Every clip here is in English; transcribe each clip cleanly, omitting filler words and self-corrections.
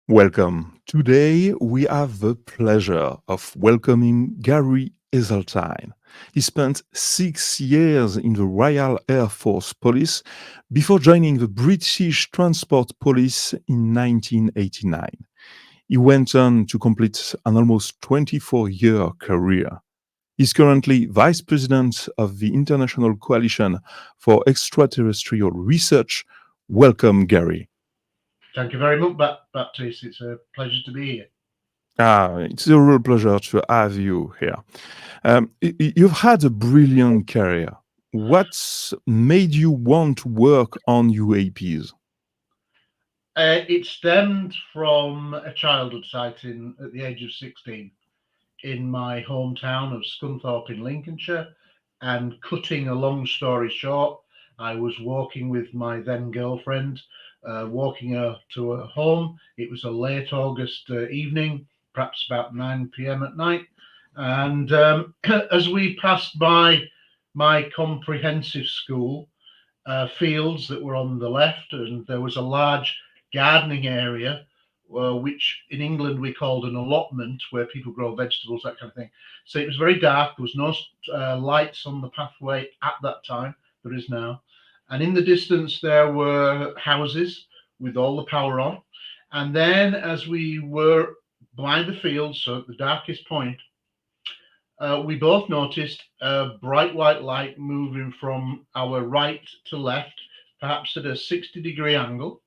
Welcome. Today we have the pleasure of welcoming Gary Heseltine. He spent 6 years in the Royal Air Force Police before joining the British Transport Police in 1989. He went on to complete an almost 24-year career. He's currently Vice President of the International Coalition for Extraterrestrial Research. Welcome, Gary. Thank you very much, Baptiste. It's a pleasure to be here. It's a real pleasure to have you here. You've had a brilliant career. What's made you want to work on UAPs? It stemmed from a childhood sighting at the age of 16 in my hometown of Scunthorpe in Lincolnshire. And cutting a long story short, I was walking with my then girlfriend, walking her to her home. It was a late August evening, perhaps about 9 p.m. at night. And as we passed by my comprehensive school, fields that were on the left, and there was a large gardening area, which in England we called an allotment, where people grow vegetables, that kind of thing. So it was very dark. There was no lights on the pathway at that time. There is now. And in the distance, there were houses with all the power on. And then as we were by the field, so at the darkest point, we both noticed a bright white light moving from our right to left, perhaps at a 60-degree angle.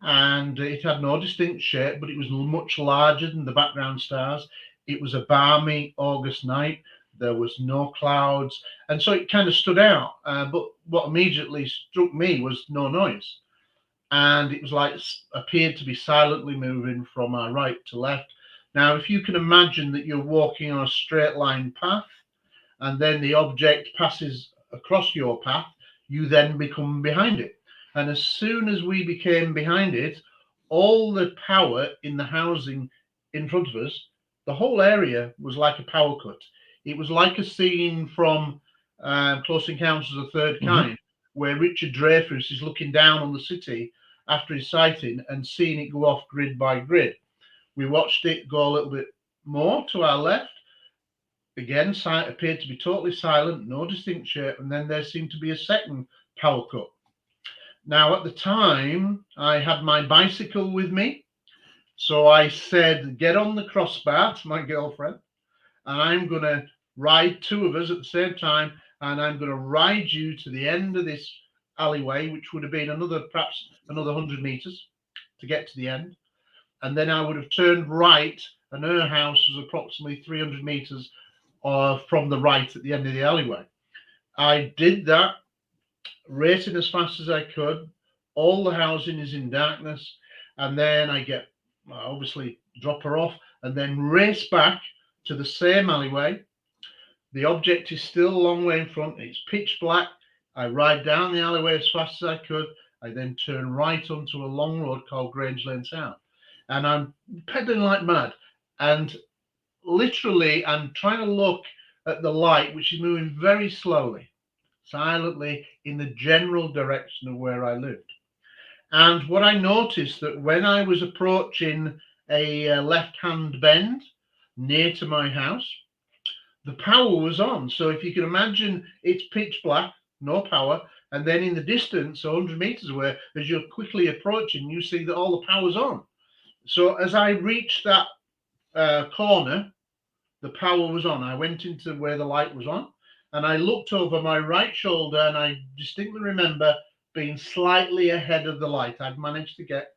And it had no distinct shape, but it was much larger than the background stars. It was a balmy August night. There was no clouds. And so it kind of stood out. But what immediately struck me was no noise. And it was like appeared to be silently moving from our right to left. Now, if you can imagine that you're walking on a straight line path, and then the object passes across your path, you then become behind it. And as soon as we became behind it, all the power in the housing in front of us, the whole area was like a power cut. It was like a scene from Close Encounters of the Third Mhm. Kind, where Richard Dreyfuss is looking down on the city after his sighting and seeing it go off grid by grid. We watched it go a little bit more to our left. Again, appeared to be totally silent, no distinct shape, and then there seemed to be a second power cut. Now, at the time, I had my bicycle with me, so I said, "Get on the crossbar," to my girlfriend, "and I'm going to ride two of us at the same time, and I'm going to ride you to the end of this alleyway, which would have been perhaps another 100 meters to get to the end. And then I would have turned right, and her house was approximately 300 meters from the right at the end of the alleyway." I did that, racing as fast as I could. All the housing is in darkness, and then I get obviously drop her off, and then race back to the same alleyway. The object is still a long way in front. It's pitch black. I ride down the alleyway as fast as I could. I then turn right onto a long road called Grange Lane Town, and I'm pedaling like mad. And literally, I'm trying to look at the light, which is moving very slowly, silently in the general direction of where I lived. And what I noticed that when I was approaching a left-hand bend near to my house, the power was on. So if you can imagine, it's pitch black, no power, and then in the distance, 100 meters away, as you're quickly approaching, you see that all the power's on. So as I reached that corner, the power was on. I went into where the light was on, and I looked over my right shoulder, and I distinctly remember being slightly ahead of the light. I'd managed to get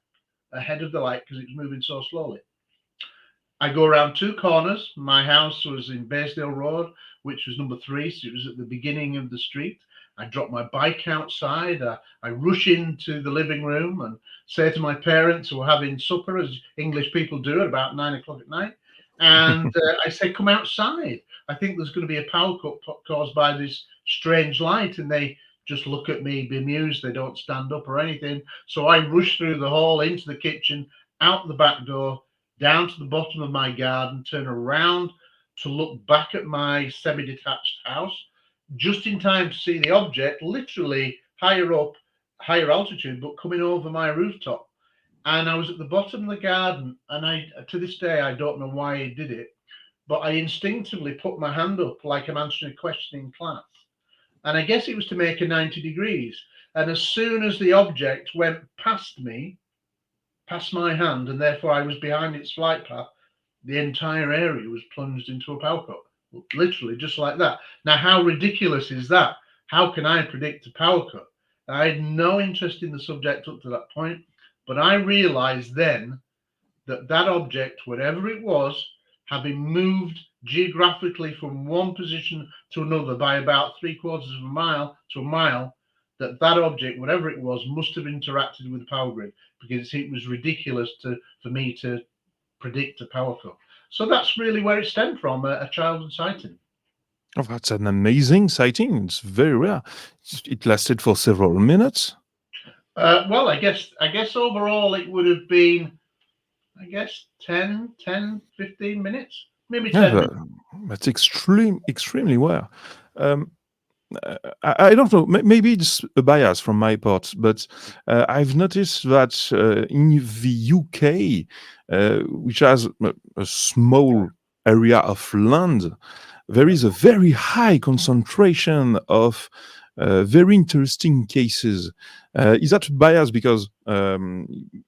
ahead of the light because it was moving so slowly. I go around two corners. My house was in Baysdale Road, which was number 3, so it was at the beginning of the street. I drop my bike outside. I rush into the living room and say to my parents, who were having supper, as English people do, at about 9 o'clock at night. And I say, "Come outside. I think there's going to be a power cut caused by this strange light." And they just look at me bemused. They don't stand up or anything. So I rush through the hall into the kitchen, out the back door, down to the bottom of my garden, turn around to look back at my semi-detached house, just in time to see the object literally higher up, higher altitude, but coming over my rooftop. and I was at the bottom of the garden, and to this day, I don't know why I did it, but I instinctively put my hand up like I'm answering a question in class. And I guess it was to make a 90 degrees. And as soon as the object went past me, past my hand, and therefore I was behind its flight path, the entire area was plunged into a power cut. Literally, just like that. Now, how ridiculous is that? How can I predict a power cut? I had no interest in the subject up to that point, but I realized then that that object, whatever it was, having moved geographically from one position to another by about 3/4 of a mile to a mile, that object, whatever it was, must have interacted with the power grid, because it was ridiculous for me to predict a power cut. So that's really where it stemmed from, a childhood sighting. Oh, that's an amazing sighting. It's very rare. It lasted for several minutes. Well, I guess overall it would have been, I guess, 15 minutes, maybe Yeah, 10 minutes. that's extremely rare. Um, I don't know. Maybe it's a bias from my part, but I've noticed that in the UK, which has a small area of land, there is a very high concentration of very interesting cases. Is that bias because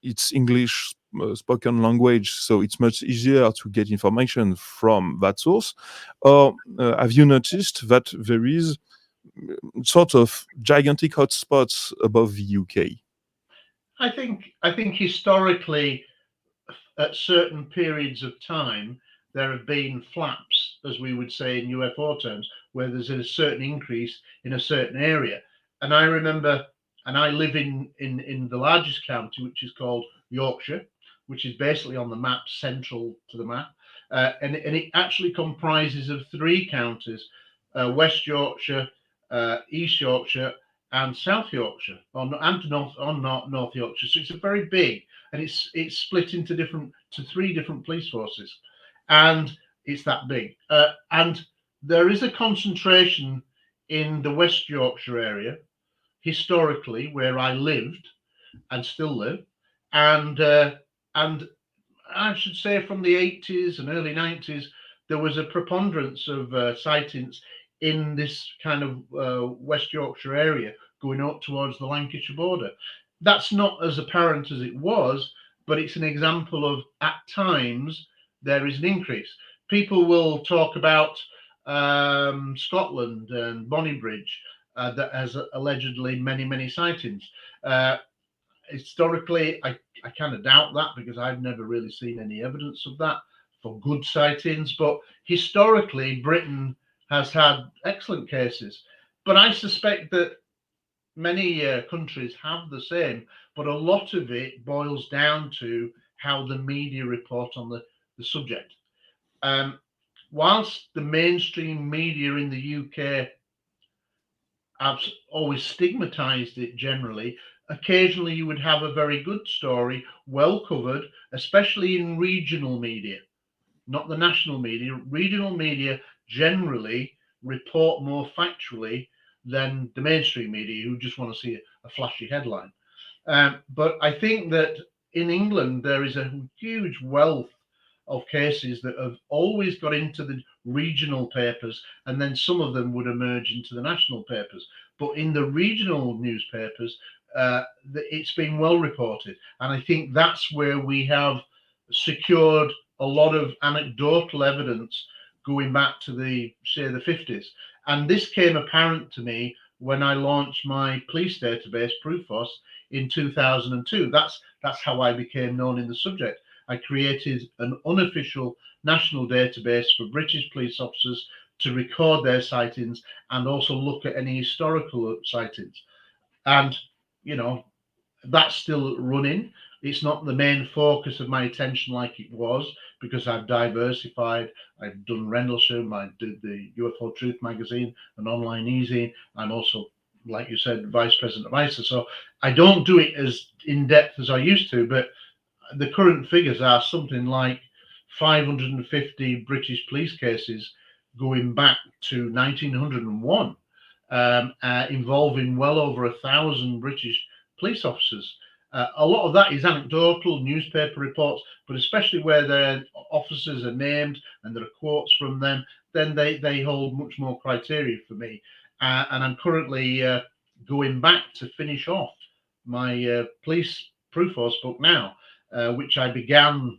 it's English spoken language, so it's much easier to get information from that source? Or have you noticed that there is sort of gigantic hotspots above the UK? I think historically, at certain periods of time, there have been flaps, as we would say in UFO terms, where there's a certain increase in a certain area. And I remember, and I live in the largest county, which is called Yorkshire, which is basically on the map, central to the map. And it actually comprises of three counties: West Yorkshire, East Yorkshire, and South Yorkshire, and North Yorkshire. So it's a very big, and it's split into three different police forces, and it's that big. And there is a concentration in the West Yorkshire area historically, where I lived and still live, and I should say from the 80s and early 90s, there was a preponderance of sightings in this kind of West Yorkshire area going up towards the Lancashire border. That's not as apparent as it was, but it's an example of, at times, there is an increase. People will talk about Scotland and Bonnybridge, that has allegedly many sightings. Uh, Historically, I kind of doubt that, because I've never really seen any evidence of that for good sightings. But historically, Britain has had excellent cases. But I suspect that many countries have the same. But a lot of it boils down to how the media report on the subject. Um, whilst the mainstream media in the UK have always stigmatized it generally, occasionally you would have a very good story, well covered, especially in regional media, not the national media. Regional media generally report more factually than the mainstream media, who just want to see a flashy headline. But I think that in England, there is a huge wealth of cases that have always got into the regional papers, and then some of them would emerge into the national papers. But in the regional newspapers, it's been well reported. And I think that's where we have secured a lot of anecdotal evidence going back to say, the 50s. And this came apparent to me when I launched my police database, Proophos, in 2002. That's how I became known in the subject. I created an unofficial national database for British police officers to record their sightings and also look at any historical sightings. And, you know, that's still running. It's not the main focus of my attention like it was, because I've diversified. I've done Rendlesham, I did the UFO Truth magazine, an online e-zine. I'm also, like you said, vice president of ICER. So I don't do it as in depth as I used to, but the current figures are something like 550 British police cases going back to 1901, involving well over 1,000 British police officers. A lot of that is anecdotal, newspaper reports, but especially where their officers are named and there are quotes from them, then they hold much more criteria for me. And I'm currently going back to finish off my police proof force book now, which I began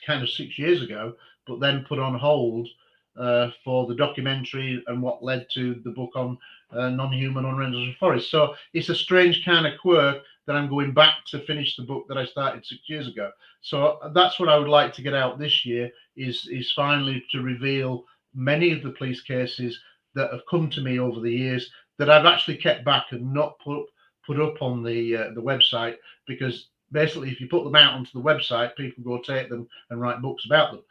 kind of 6 years ago, but then put on hold for the documentary and what led to the book on non-human on Rendlesham Forest. So it's a strange kind of quirk that I'm going back to finish the book that I started 6 years ago. So that's what I would like to get out this year is finally to reveal many of the police cases that have come to me over the years that I've actually kept back and not put up on the website, because basically if you put them out onto the website, people go take them and write books about them.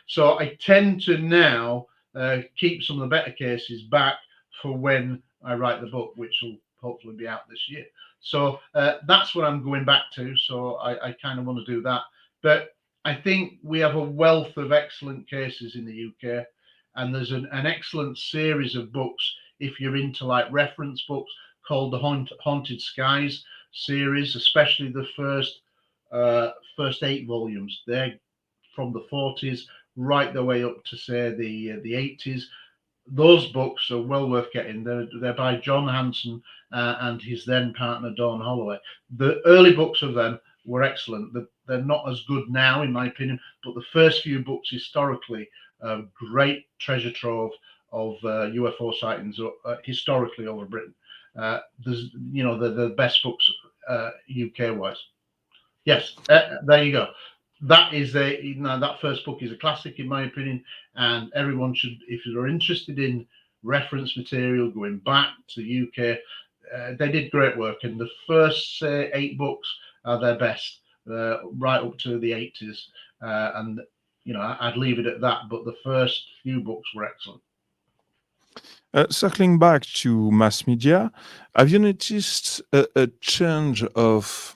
So I tend to now keep some of the better cases back for when I write the book, which will hopefully be out this year. So that's what I'm going back to. So I kind of want to do that. But I think we have a wealth of excellent cases in the UK, and there's an excellent series of books if you're into like reference books called the Haunted Skies series, especially the first 8 volumes. They're from the 40s right the way up to say the 80s. Those books are well worth getting. They're by John Hanson and his then partner Dawn Holloway. The early books of them were excellent. They're not as good now, in my opinion, but the first few books historically, great treasure trove of UFO sightings historically over Britain. There's, the best books UK wise. Yes, there you go. That is that first book is a classic in my opinion, and everyone should, if you're interested in reference material going back to UK, they did great work, and the first 8 books are their best, right up to the 80s, and I'd leave it at that. But the first few books were excellent. Circling back to mass media, have you noticed a change of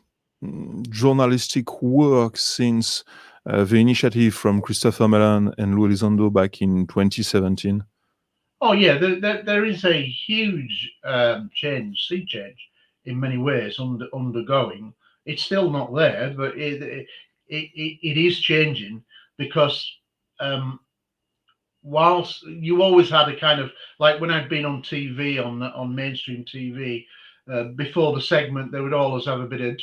journalistic work since the initiative from Christopher Mellon and Lou Elizondo back in 2017? Oh yeah, there is a huge sea change in many ways undergoing. It's still not there, but it is changing, because whilst you always had a kind of, like when I've been on TV, on mainstream TV, before the segment, they would always have a bit of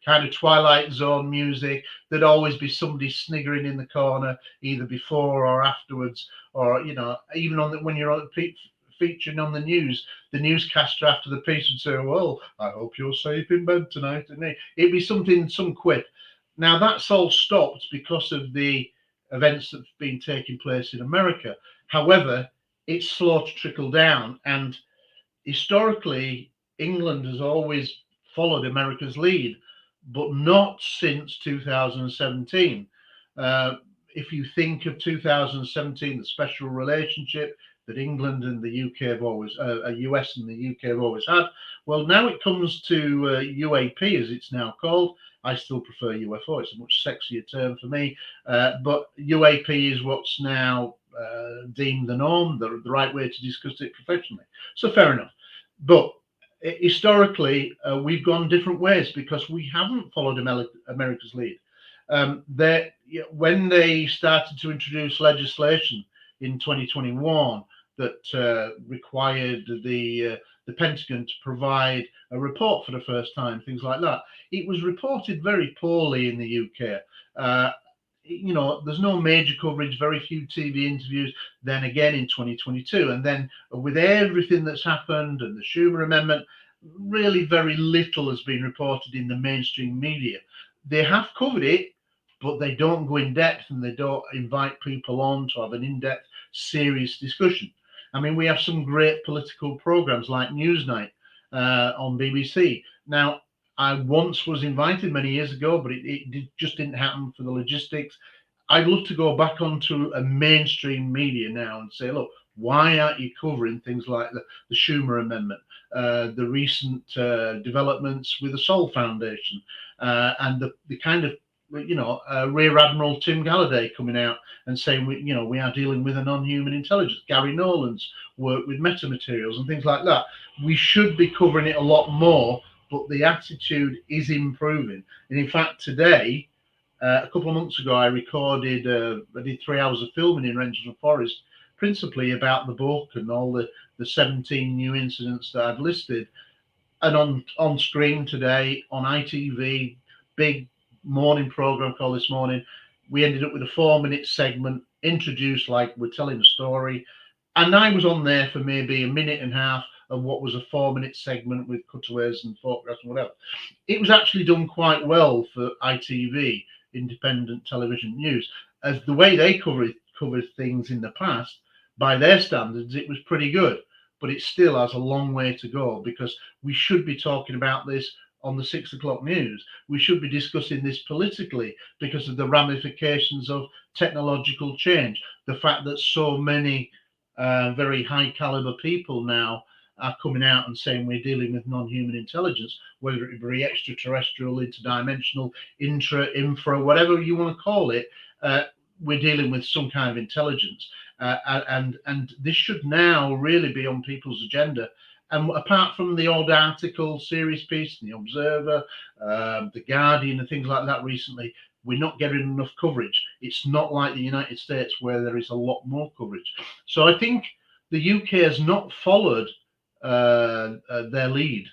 kind of Twilight Zone music. There'd always be somebody sniggering in the corner, either before or afterwards, or even when you're featuring on the news, the newscaster after the piece would say, "Well, I hope you're safe in bed tonight," and it'd be some quip. Now that's all stopped because of the events that have been taking place in America. However, it's slow to trickle down, and historically, England has always followed America's lead, but not since 2017. If you think of 2017, the special relationship that England and the UK have always, US and the UK have always had, well, now it comes to UAP, as it's now called. I still prefer UFO. It's a much sexier term for me. But UAP is what's now deemed the norm, the right way to discuss it professionally. So fair enough. But historically, we've gone different ways because we haven't followed America's lead. When they started to introduce legislation in 2021 that required the Pentagon to provide a report for the first time, things like that, it was reported very poorly in the UK. There's no major coverage, very few TV interviews. Then again in 2022, and then with everything that's happened and the Schumer Amendment, really very little has been reported in the mainstream media. They have covered it, but they don't go in depth, and they don't invite people on to have an in-depth, serious discussion. I mean, we have some great political programs like Newsnight on BBC. Now, I once was invited many years ago, but it just didn't happen for the logistics. I'd love to go back onto a mainstream media now and say, look, why aren't you covering things like the Schumer Amendment, the recent developments with the Sol Foundation, and the kind of, Rear Admiral Tim Galladay coming out and saying, we are dealing with a non-human intelligence. Gary Nolan's work with metamaterials and things like that. We should be covering it a lot more but the attitude is improving. And in fact, today, a couple of months ago, I did 3 hours of filming in Rendlesham Forest, principally about the book and all the 17 new incidents that I've listed. And on screen today on ITV, big morning program called This Morning, we ended up with a 4 minute segment introduced like we're telling a story, and I was on there for maybe a minute and a half of what was a 4 minute segment with cutaways and photographs and whatever. It was actually done quite well for ITV, independent television news, as the way they covered things in the past. By their standards, it was pretty good, but it still has a long way to go, because we should be talking about this on the 6 o'clock news. We should be discussing this politically because of the ramifications of technological change. The fact that so many very high caliber people now are coming out and saying we're dealing with non-human intelligence, whether it be extraterrestrial, interdimensional, infra, whatever you want to call it. We're dealing with some kind of intelligence, and this should now really be on people's agenda. And apart from the odd article, series piece, in the Observer, the Guardian, and things like that recently, we're not getting enough coverage. It's not like the United States where there is a lot more coverage. So I think the UK has not followed their lead,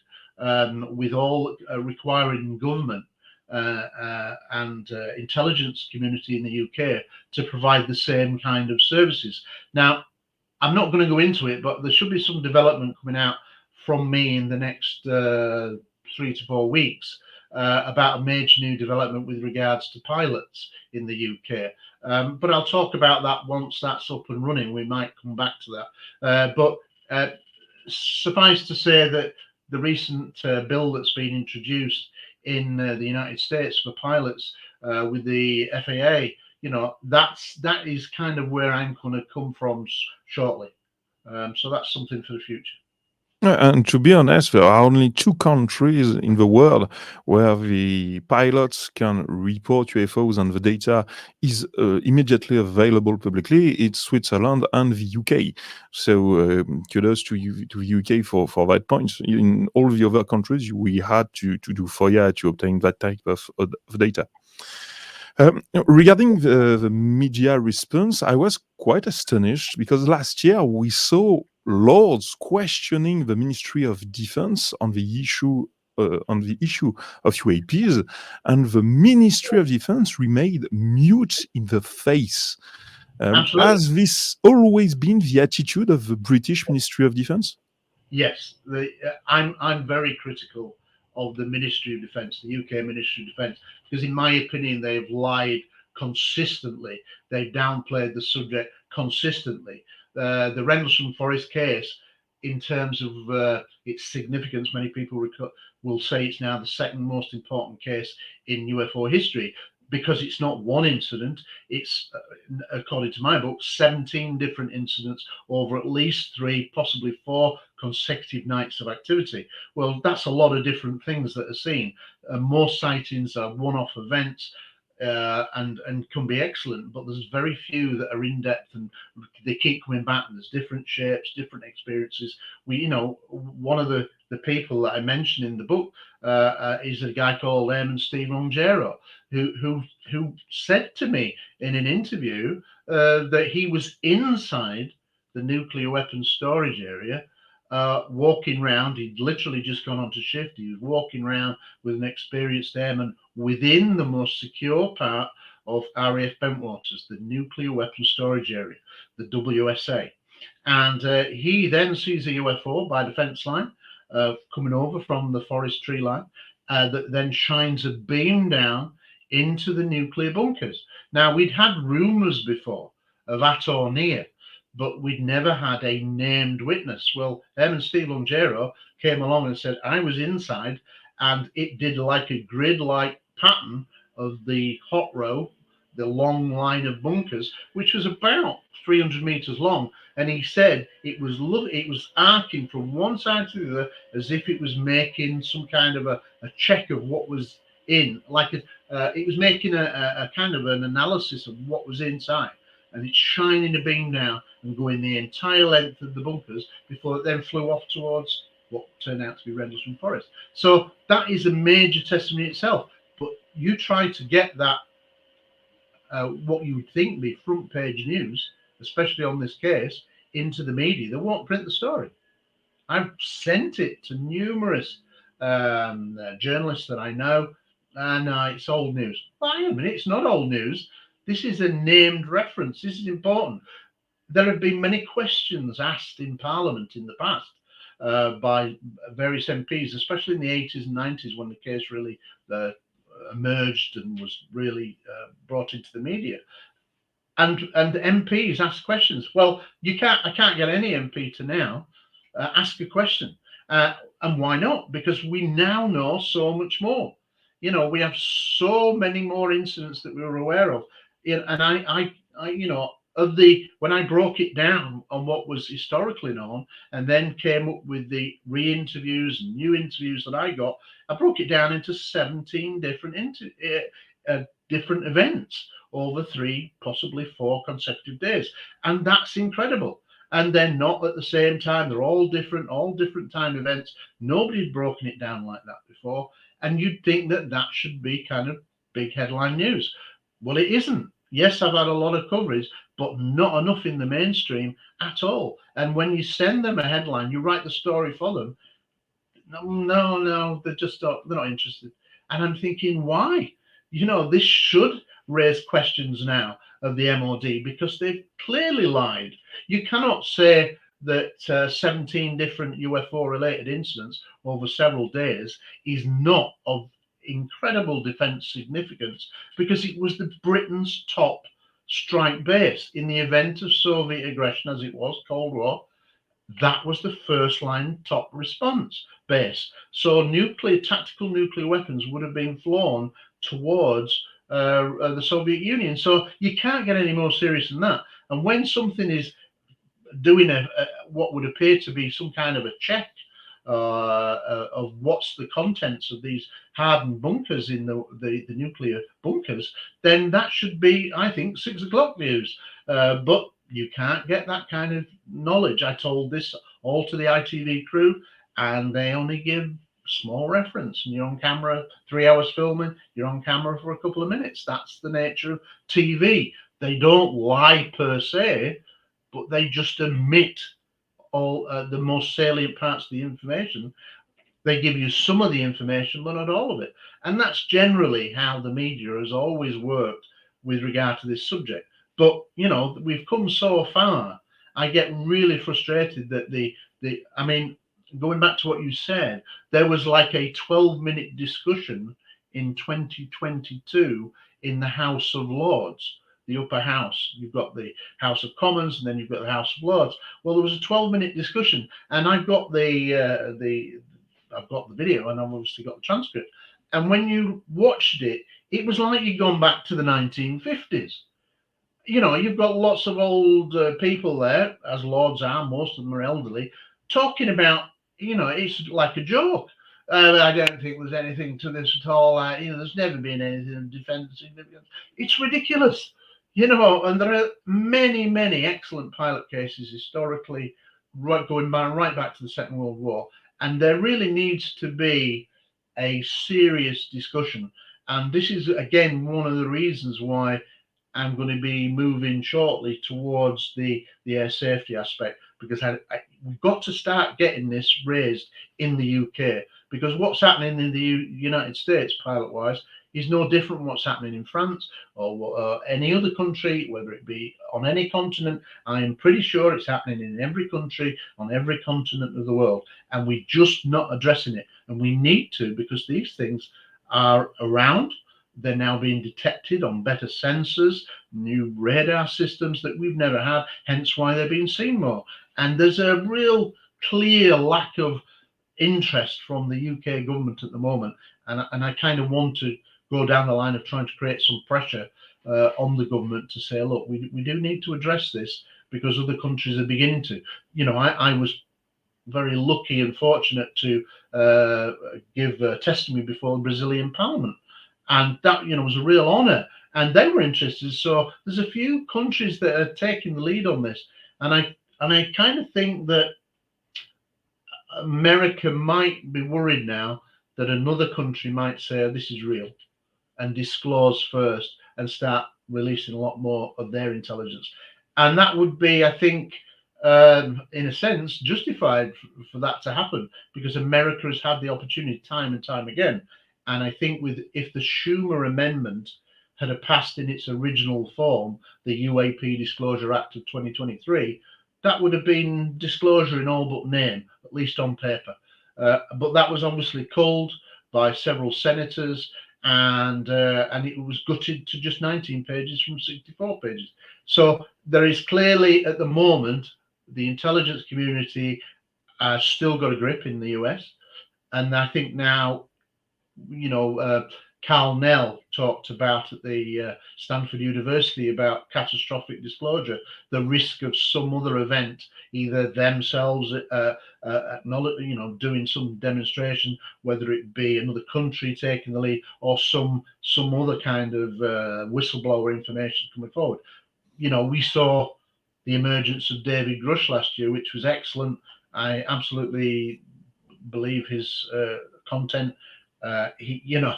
with all requiring government and intelligence community in the UK to provide the same kind of services. Now, I'm not going to go into it, but there should be some development coming out from me in the next 3 to 4 weeks about a major new development with regards to pilots in the UK. But I'll talk about that once that's up and running. We might come back to that. But suffice to say that the recent bill that's been introduced in the United States for pilots with the FAA, that is kind of where I'm going to come from shortly. So that's something for the future. And to be honest, there are only two countries in the world where the pilots can report UFOs and the data is immediately available publicly. It's Switzerland and the UK. So kudos to the UK for that point. In all the other countries, we had to do FOIA to obtain that type of data. Regarding the media response, I was quite astonished because last year we saw lords questioning the Ministry of Defense on the issue of UAPs, and the Ministry of Defense remained mute in the face. Absolutely. Has this always been the attitude of the British Ministry of Defense? Yes, I'm very critical of the Ministry of Defence, the UK Ministry of Defence, because in my opinion they've lied consistently. They've downplayed the subject consistently. The Rendlesham Forest case, in terms of its significance, many people will say it's now the second most important case in UFO history, because it's not one incident. It's, according to my book, 17 different incidents over at least 3, possibly 4 consecutive nights of activity. Well, that's a lot of different things that are seen. Most sightings are one-off events, and can be excellent, but there's very few that are in depth, and they keep coming back, and there's different shapes, different experiences. One of the people that I mentioned in the book is a guy called Steve Ongero, who said to me in an interview that he was inside the nuclear weapons storage area, walking around. He'd literally just gone onto shift. He was walking around with an experienced airman within the most secure part of RAF Bentwaters, the nuclear weapons storage area, the WSA. And he then sees a UFO by the fence line coming over from the forest tree line, that then shines a beam down into the nuclear bunkers. Now, we'd had rumors before of at or near, but we'd never had a named witness. Well, Steve Ongero came along and said, I was inside, and it did like a grid-like pattern of the hot row, the long line of bunkers, which was about 300 meters long. And he said it was arcing from one side to the other, as if it was making some kind of a check of what was in, it was making a kind of an analysis of what was inside. And it's shining a beam down and going the entire length of the bunkers before it then flew off towards what turned out to be Rendlesham Forest. So that is a major testimony itself. But you try to get that, what you would think be front page news, especially on this case, into the media, they won't print the story. I've sent it to numerous journalists that I know, and it's old news. Wait a minute, it's not old news. This is a named reference. This is important. There have been many questions asked in Parliament in the past by various MPs, especially in the 80s and 90s when the case really emerged and was really brought into the media. And MPs ask questions. Well, I can't get any MP to now ask a question. And why not? Because we now know so much more. We have so many more incidents that we were aware of. And when I broke it down on what was historically known, and then came up with the re-interviews and new interviews that I got, I broke it down into 17 different events over 3, possibly 4 consecutive days, and that's incredible. And they're not at the same time. They're all different time events. Nobody's broken it down like that before. And you'd think that should be kind of big headline news. Well, it isn't. Yes, I've had a lot of coverage, but not enough in the mainstream at all. And when you send them a headline, you write the story for them. No, they're not interested. And I'm thinking, why? This should raise questions now of the MOD because they've clearly lied. You cannot say that 17 different UFO related incidents over several days is not of incredible defense significance, because it was the Britain's top strike base in the event of Soviet aggression, as it was Cold War. That was the first line top response base. So tactical nuclear weapons would have been flown towards the Soviet Union. So you can't get any more serious than that. And when something is doing what would appear to be some kind of a check of what's the contents of these hardened bunkers in the nuclear bunkers, then that should be, I think, 6 o'clock news. But you can't get that kind of knowledge. I told this all to the ITV crew, and they only give small reference. And you're on camera 3 hours filming, you're on camera for a couple of minutes. That's the nature of TV. They don't lie per se, but they just omit all the most salient parts of the information. They give you some of the information, but not all of it. And that's generally how the media has always worked with regard to this subject. But, we've come so far. I get really frustrated that going back to what you said, there was like a 12-minute discussion in 2022 in the House of Lords, the upper house. You've got the House of Commons, and then you've got the House of Lords. Well, there was a 12-minute discussion, and I've got the video, and I've obviously got the transcript. And when you watched it, it was like you'd gone back to the 1950s. You've got lots of old people there, as lords are, most of them are elderly, talking about, it's like a joke. I don't think there's anything to this at all. There's never been anything of defense significance. It's ridiculous, and there are many, many excellent pilot cases historically, going right back to the Second World War. And there really needs to be a serious discussion. And this is, again, one of the reasons why I'm going to be moving shortly towards the air safety aspect, because we've got to start getting this raised in the UK, because what's happening in the United States, pilot-wise, is no different from what's happening in France or any other country, whether it be on any continent. I'm pretty sure it's happening in every country on every continent of the world, and we're just not addressing it. And we need to, because these things are around. They're now being detected on better sensors, new radar systems that we've never had, hence why they're being seen more. And there's a real clear lack of interest from the UK government at the moment. And I kind of want to go down the line of trying to create some pressure on the government to say, look, we do need to address this, because other countries are beginning to. I was very lucky and fortunate to give testimony before the Brazilian Parliament. And that, was a real honor, and they were interested. So there's a few countries that are taking the lead on this, and I kind of think that America might be worried now that another country might say, oh, this is real, and disclose first and start releasing a lot more of their intelligence. And that would be, I think, in a sense, justified for that to happen, because America has had the opportunity time and time again. And I think with if the Schumer Amendment had passed in its original form, the UAP Disclosure Act of 2023, that would have been disclosure in all but name, at least on paper. But that was obviously culled by several senators, and it was gutted to just 19 pages from 64 pages. So there is clearly at the moment the intelligence community has still got a grip in the US, and I think now, you know, Carl Nell talked about at the Stanford University about catastrophic disclosure, the risk of some other event, either themselves you know, doing some demonstration, whether it be another country taking the lead or some other kind of whistleblower information coming forward. You know, we saw the emergence of David Grush last year, which was excellent. I absolutely believe his content. You know,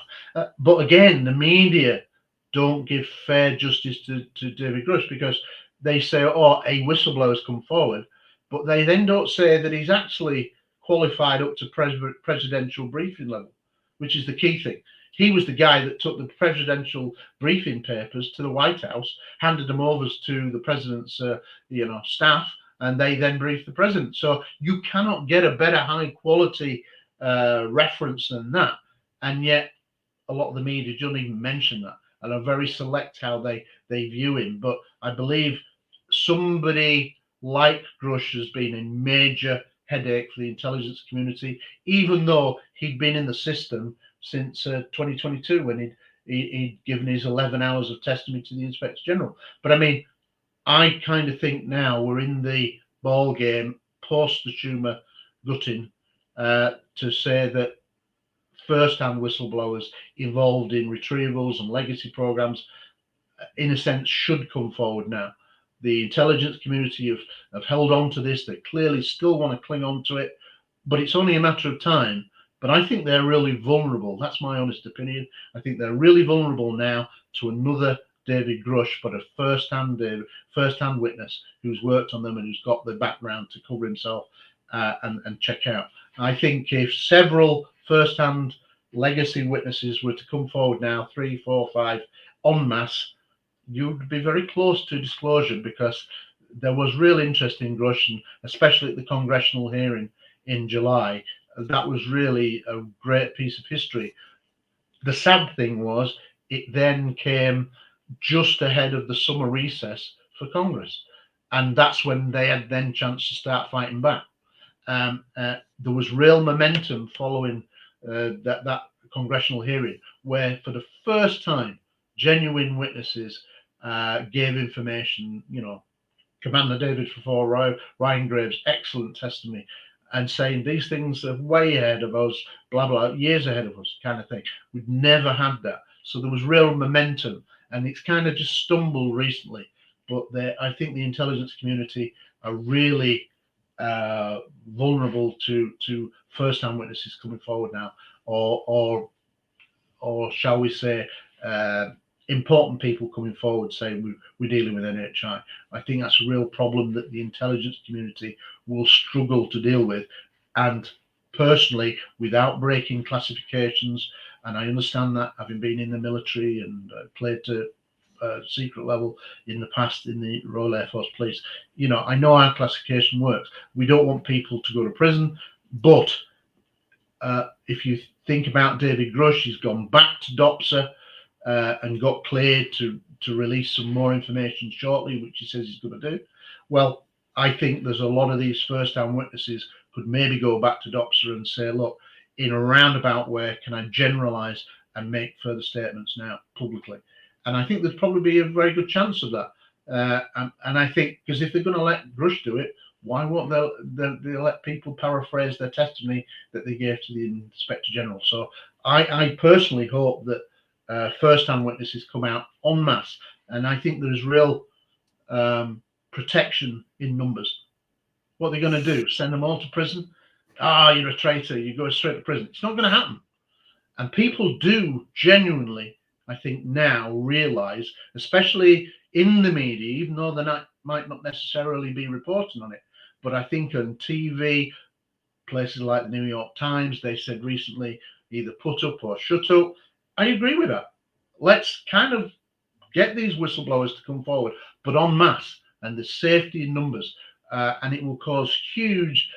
but again, the media don't give fair justice to David Grush, because they say, oh, a whistleblower has come forward, but they then don't say that he's actually qualified up to presidential briefing level, which is the key thing. He was the guy that took the presidential briefing papers to the White House, handed them over to the president's, you know, staff, and they then briefed the president. So you cannot get a better high quality reference than that, and yet a lot of the media don't even mention that, and are very select how they view him. But I believe somebody like Grush has been a major headache for the intelligence community, even though he'd been in the system since 2022, when he'd given his 11 hours of testimony to the Inspector General. But I mean, I kind of think now we're in the ball game post the Schumer gutting, to say that first-hand whistleblowers involved in retrievals and legacy programs, in a sense, should come forward now. The intelligence community have held on to this. They clearly still want to cling on to it, but it's only a matter of time. But I think they're really vulnerable. That's my honest opinion. I think they're really vulnerable now to another David Grush, but a first-hand witness who's worked on them and who's got the background to cover himself and check out. I think if several first-hand legacy witnesses were to come forward now, 3, 4, 5, en masse, you'd be very close to disclosure, because there was real interest in Grush, and especially at the congressional hearing in July. That was really a great piece of history. The sad thing was it then came just ahead of the summer recess for Congress, and that's when they had then chance to start fighting back. There was real momentum following that congressional hearing, where for the first time genuine witnesses gave information. You know, Commander David Fafore, Ryan Graves, excellent testimony, and saying these things are way ahead of us, blah blah, years ahead of us, kind of thing. We've never had that, so there was real momentum, and it's kind of just stumbled recently. But I think the intelligence community are really vulnerable to first-hand witnesses coming forward now, or shall we say, important people coming forward saying we're dealing with NHI. I think that's a real problem that the intelligence community will struggle to deal with. And personally, without breaking classifications, and I understand that, having been in the military and played to secret level in the past in the Royal Air Force Police, you know, I know how classification works. We don't want people to go to prison, but if you think about David Grush, he's gone back to DOPSA and got cleared to release some more information shortly, which he says he's going to do. Well, I think there's a lot of these first-hand witnesses could maybe go back to DOPSA and say, look, in a roundabout way, can I generalize and make further statements now publicly? And I think there's probably a very good chance of that. And I think, because if they're going to let Grush do it, why won't they let people paraphrase their testimony that they gave to the Inspector General? So I personally hope that first-hand witnesses come out en masse, and I think there's real protection in numbers. What are they going to do? Send them all to prison? you're a traitor, you go straight to prison. It's not going to happen. And people do genuinely, I think, now realize, especially in the media, even though they might not necessarily be reporting on it, but I think on TV, places like the New York Times, they said recently, either put up or shut up. I agree with that. Let's kind of get these whistleblowers to come forward, but en masse, and the safety in numbers, and it will cause huge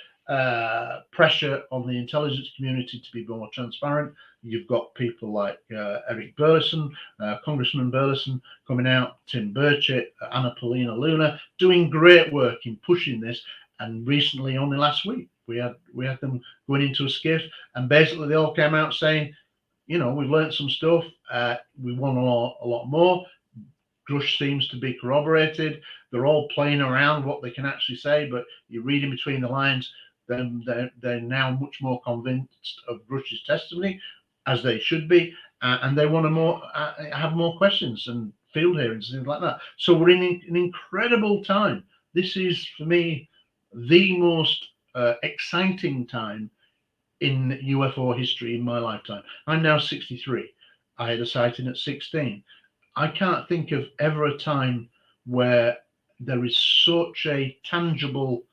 pressure on the intelligence community to be more transparent. You've got people like Eric Burleson, Congressman Burleson, coming out, Tim Burchett, Anna Paulina Luna, doing great work in pushing this. And recently, only last week, we had them going into a skiff, and basically they all came out saying, we've learned some stuff. We want a lot more. Grush seems to be corroborated. They're all playing around what they can actually say, but you're reading between the lines. Then they're now much more convinced of Grush's testimony, as they should be, and they want to have more questions and field hearings and things like that. So we're in an incredible time. This is, for me, the most exciting time in UFO history in my lifetime. I'm now 63. I had a sighting at 16. I can't think of ever a time where there is such a tangible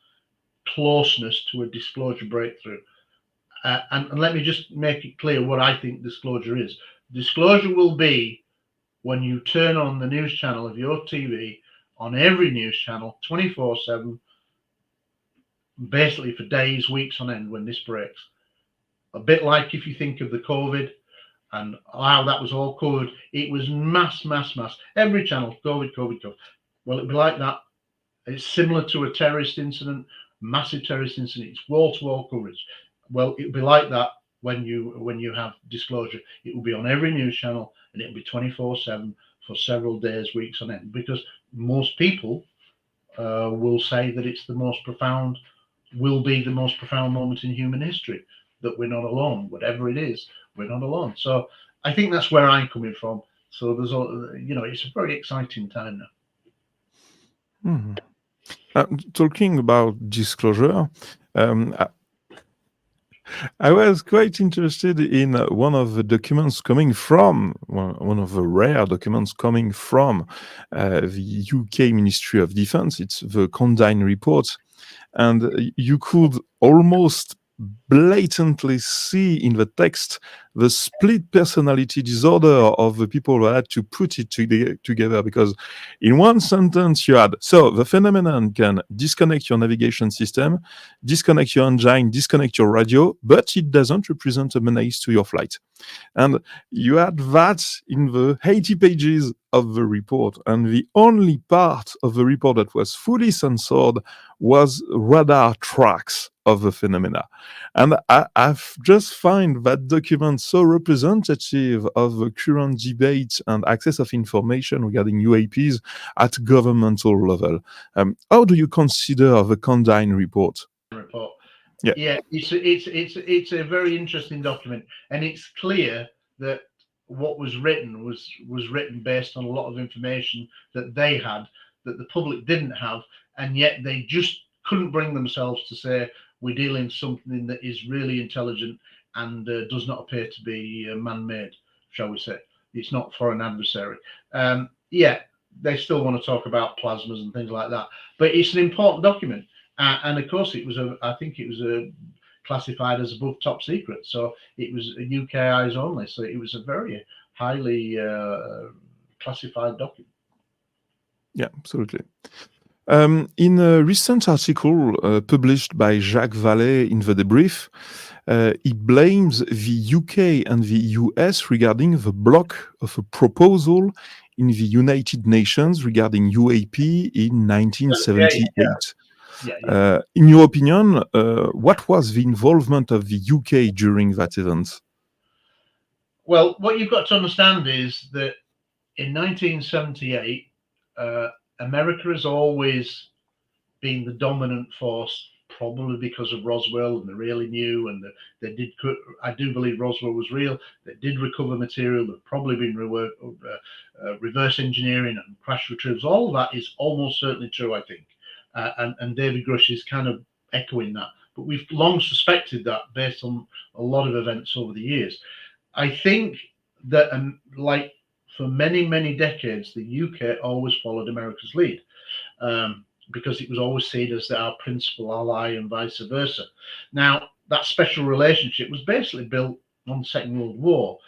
closeness to a disclosure breakthrough. And let me just make it clear what I think disclosure is. Disclosure will be when you turn on the news channel of your TV, on every news channel, 24/7, basically for days, weeks on end, when this breaks. A bit like if you think of the COVID and how that was all covered. It was mass. Every channel, COVID. Well, it'd be like that. It's similar to a terrorist incident, massive terrorist incident. It's wall-to-wall coverage. Well, it'd be like that when you have disclosure. It will be on every news channel, and it'll be 24/7 for several days, weeks on end, because most people will say that it's will be the most profound moment in human history, that we're not alone. Whatever it is, we're not alone. So I think that's where I'm coming from. So there's it's a very exciting time now. Mhm. Talking about disclosure, I was quite interested in one of the documents coming from, one of the rare documents coming from the UK Ministry of Defence. It's the Condign Report. And you could almost blatantly see in the text the split personality disorder of the people who had to put it together, because in one sentence you had, so the phenomenon can disconnect your navigation system, disconnect your engine, disconnect your radio, but it doesn't represent a menace to your flight. And you had that in the 80 pages of the report. And the only part of the report that was fully censored was radar tracks of the phenomena. And I've just find that document so representative of the current debate and access of information regarding UAPs at governmental level. How do you consider the Condign Report? Report. Yeah. Yeah, it's a very interesting document, and it's clear that what was written based on a lot of information that they had that the public didn't have, and yet they just couldn't bring themselves to say we're dealing with something that is really intelligent and does not appear to be man-made, shall we say. It's not for an adversary. Yeah, they still want to talk about plasmas and things like that, but it's an important document. And of course, I think it was classified as above top secret. So it was UK eyes only. So it was a very highly classified document. Yeah, absolutely. In a recent article published by Jacques Vallée in The Debrief, he blames the UK and the US regarding the block of a proposal in the United Nations regarding UAP in 1978. Yeah. In your opinion, what was the involvement of the UK during that event? Well, what you've got to understand is that in 1978, America has always been the dominant force, probably because of Roswell, and they really knew, and they did. I do believe Roswell was real. They did recover material. There've probably been reverse engineering and crash retrievals. All of that is almost certainly true, I think. And David Grush is kind of echoing that. but we've long suspected that based on a lot of events over the years. I think that, like for many, many decades, the UK always followed America's lead, because it was always seen as our principal ally and vice versa. Now, that special relationship was basically built on the Second World War,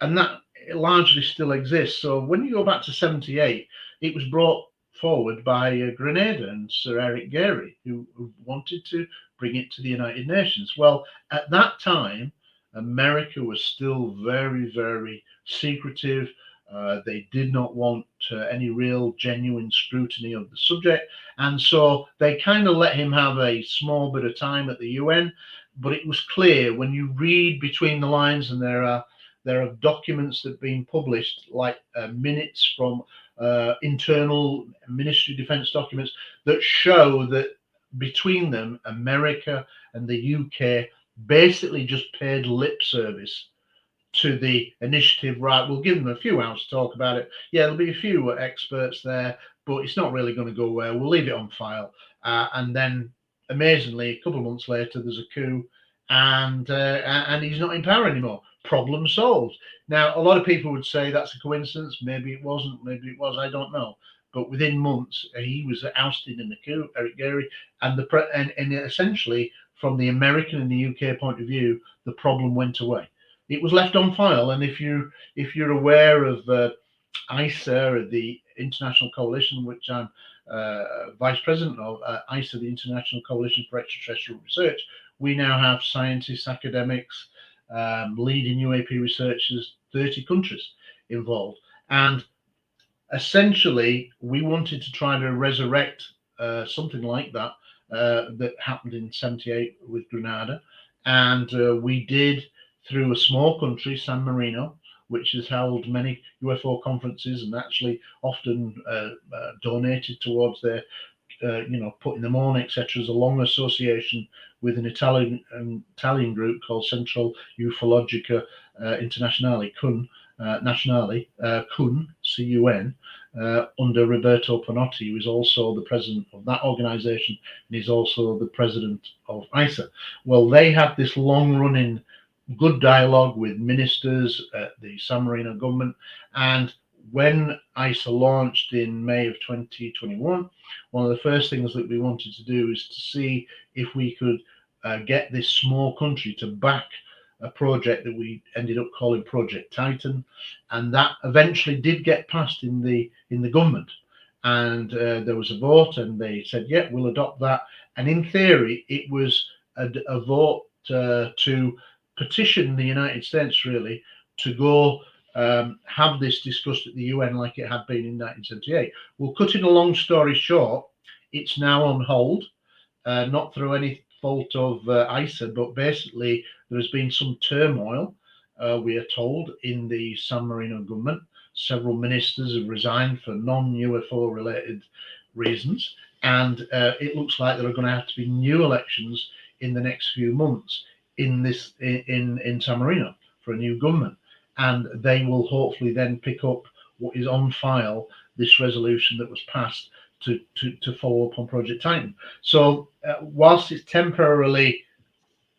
and that largely still exists. So when you go back to 78, it was brought forward by Grenada and Sir Eric Gairy, who wanted to bring it to the United Nations. Well, at that time, America was still very, very secretive. They did not want any real genuine scrutiny of the subject. And so they kind of let him have a small bit of time at the UN. But it was clear when you read between the lines, and there are documents that have been published, like minutes from internal Ministry of Defence documents, that show that between them, America and the UK basically just paid lip service to the initiative. Right, we'll give them a few hours to talk about it. Yeah, there'll be a few experts there, but it's not really going to go where. We'll leave it on file. And then, amazingly, a couple of months later, there's a coup, and he's not in power anymore. Problem solved. Now, a lot of people would say that's a coincidence. Maybe it wasn't. Maybe it was. I don't know. But within months, he was ousted in the coup, Eric Gairy, and essentially, from the American and the UK point of view, the problem went away. It was left on file, and if you're aware of ICER, the International Coalition, which I'm vice president of, ICER, the International Coalition for Extraterrestrial Research, we now have scientists, academics, leading UAP researchers, 30 countries involved, and essentially we wanted to try to resurrect something like that that happened in 78 with Grenada, and we did through a small country, San Marino, which has held many UFO conferences and actually often donated towards their, putting them on, etc., as a long association with an Italian group called Central Ufologica Internazionale, CUN, CUN, C-U-N, under Roberto Panotti, who is also the president of that organization, and he's also the president of ICER. Well, they have this long-running good dialogue with ministers at the San Marino government. And when ICER launched in May of 2021, one of the first things that we wanted to do is to see if we could get this small country to back a project that we ended up calling Project Titan, and that eventually did get passed in the government. And there was a vote, and they said, "Yeah, we'll adopt that." And in theory, it was a vote to petition the United States really to go have this discussed at the UN like it had been in 1978. Well, cutting a long story short, it's now on hold, not through any fault of ICER, but basically there has been some turmoil, we are told, in the San Marino government. Several ministers have resigned for non-UFO related reasons, and it looks like there are going to have to be new elections in the next few months in San Marino for a new government, and they will hopefully then pick up what is on file, this resolution that was passed to follow up on Project Titan. So whilst it's temporarily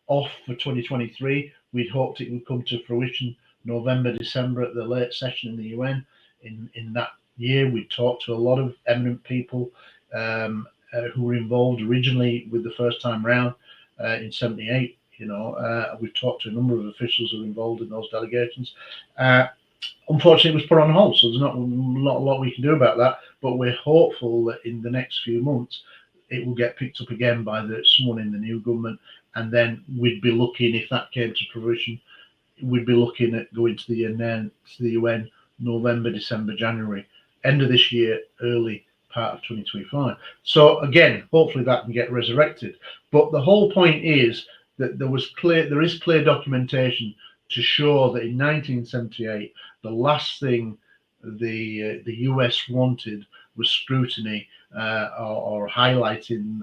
off for 2023, we'd hoped it would come to fruition November, December at the late session in the UN. In that year, we talked to a lot of eminent people who were involved originally with the first time round in 78. We've talked to a number of officials who were involved in those delegations. Unfortunately, it was put on hold, so there's not a lot we can do about that. But we're hopeful that in the next few months, it will get picked up again by someone in the new government, and then we'd be looking, if that came to fruition, we'd be looking at going to the UN November, December, January, end of this year, early part of 2025. So again, hopefully that can get resurrected. But the whole point is that there is clear documentation to show that in 1978, the last thing the US wanted was scrutiny or highlighting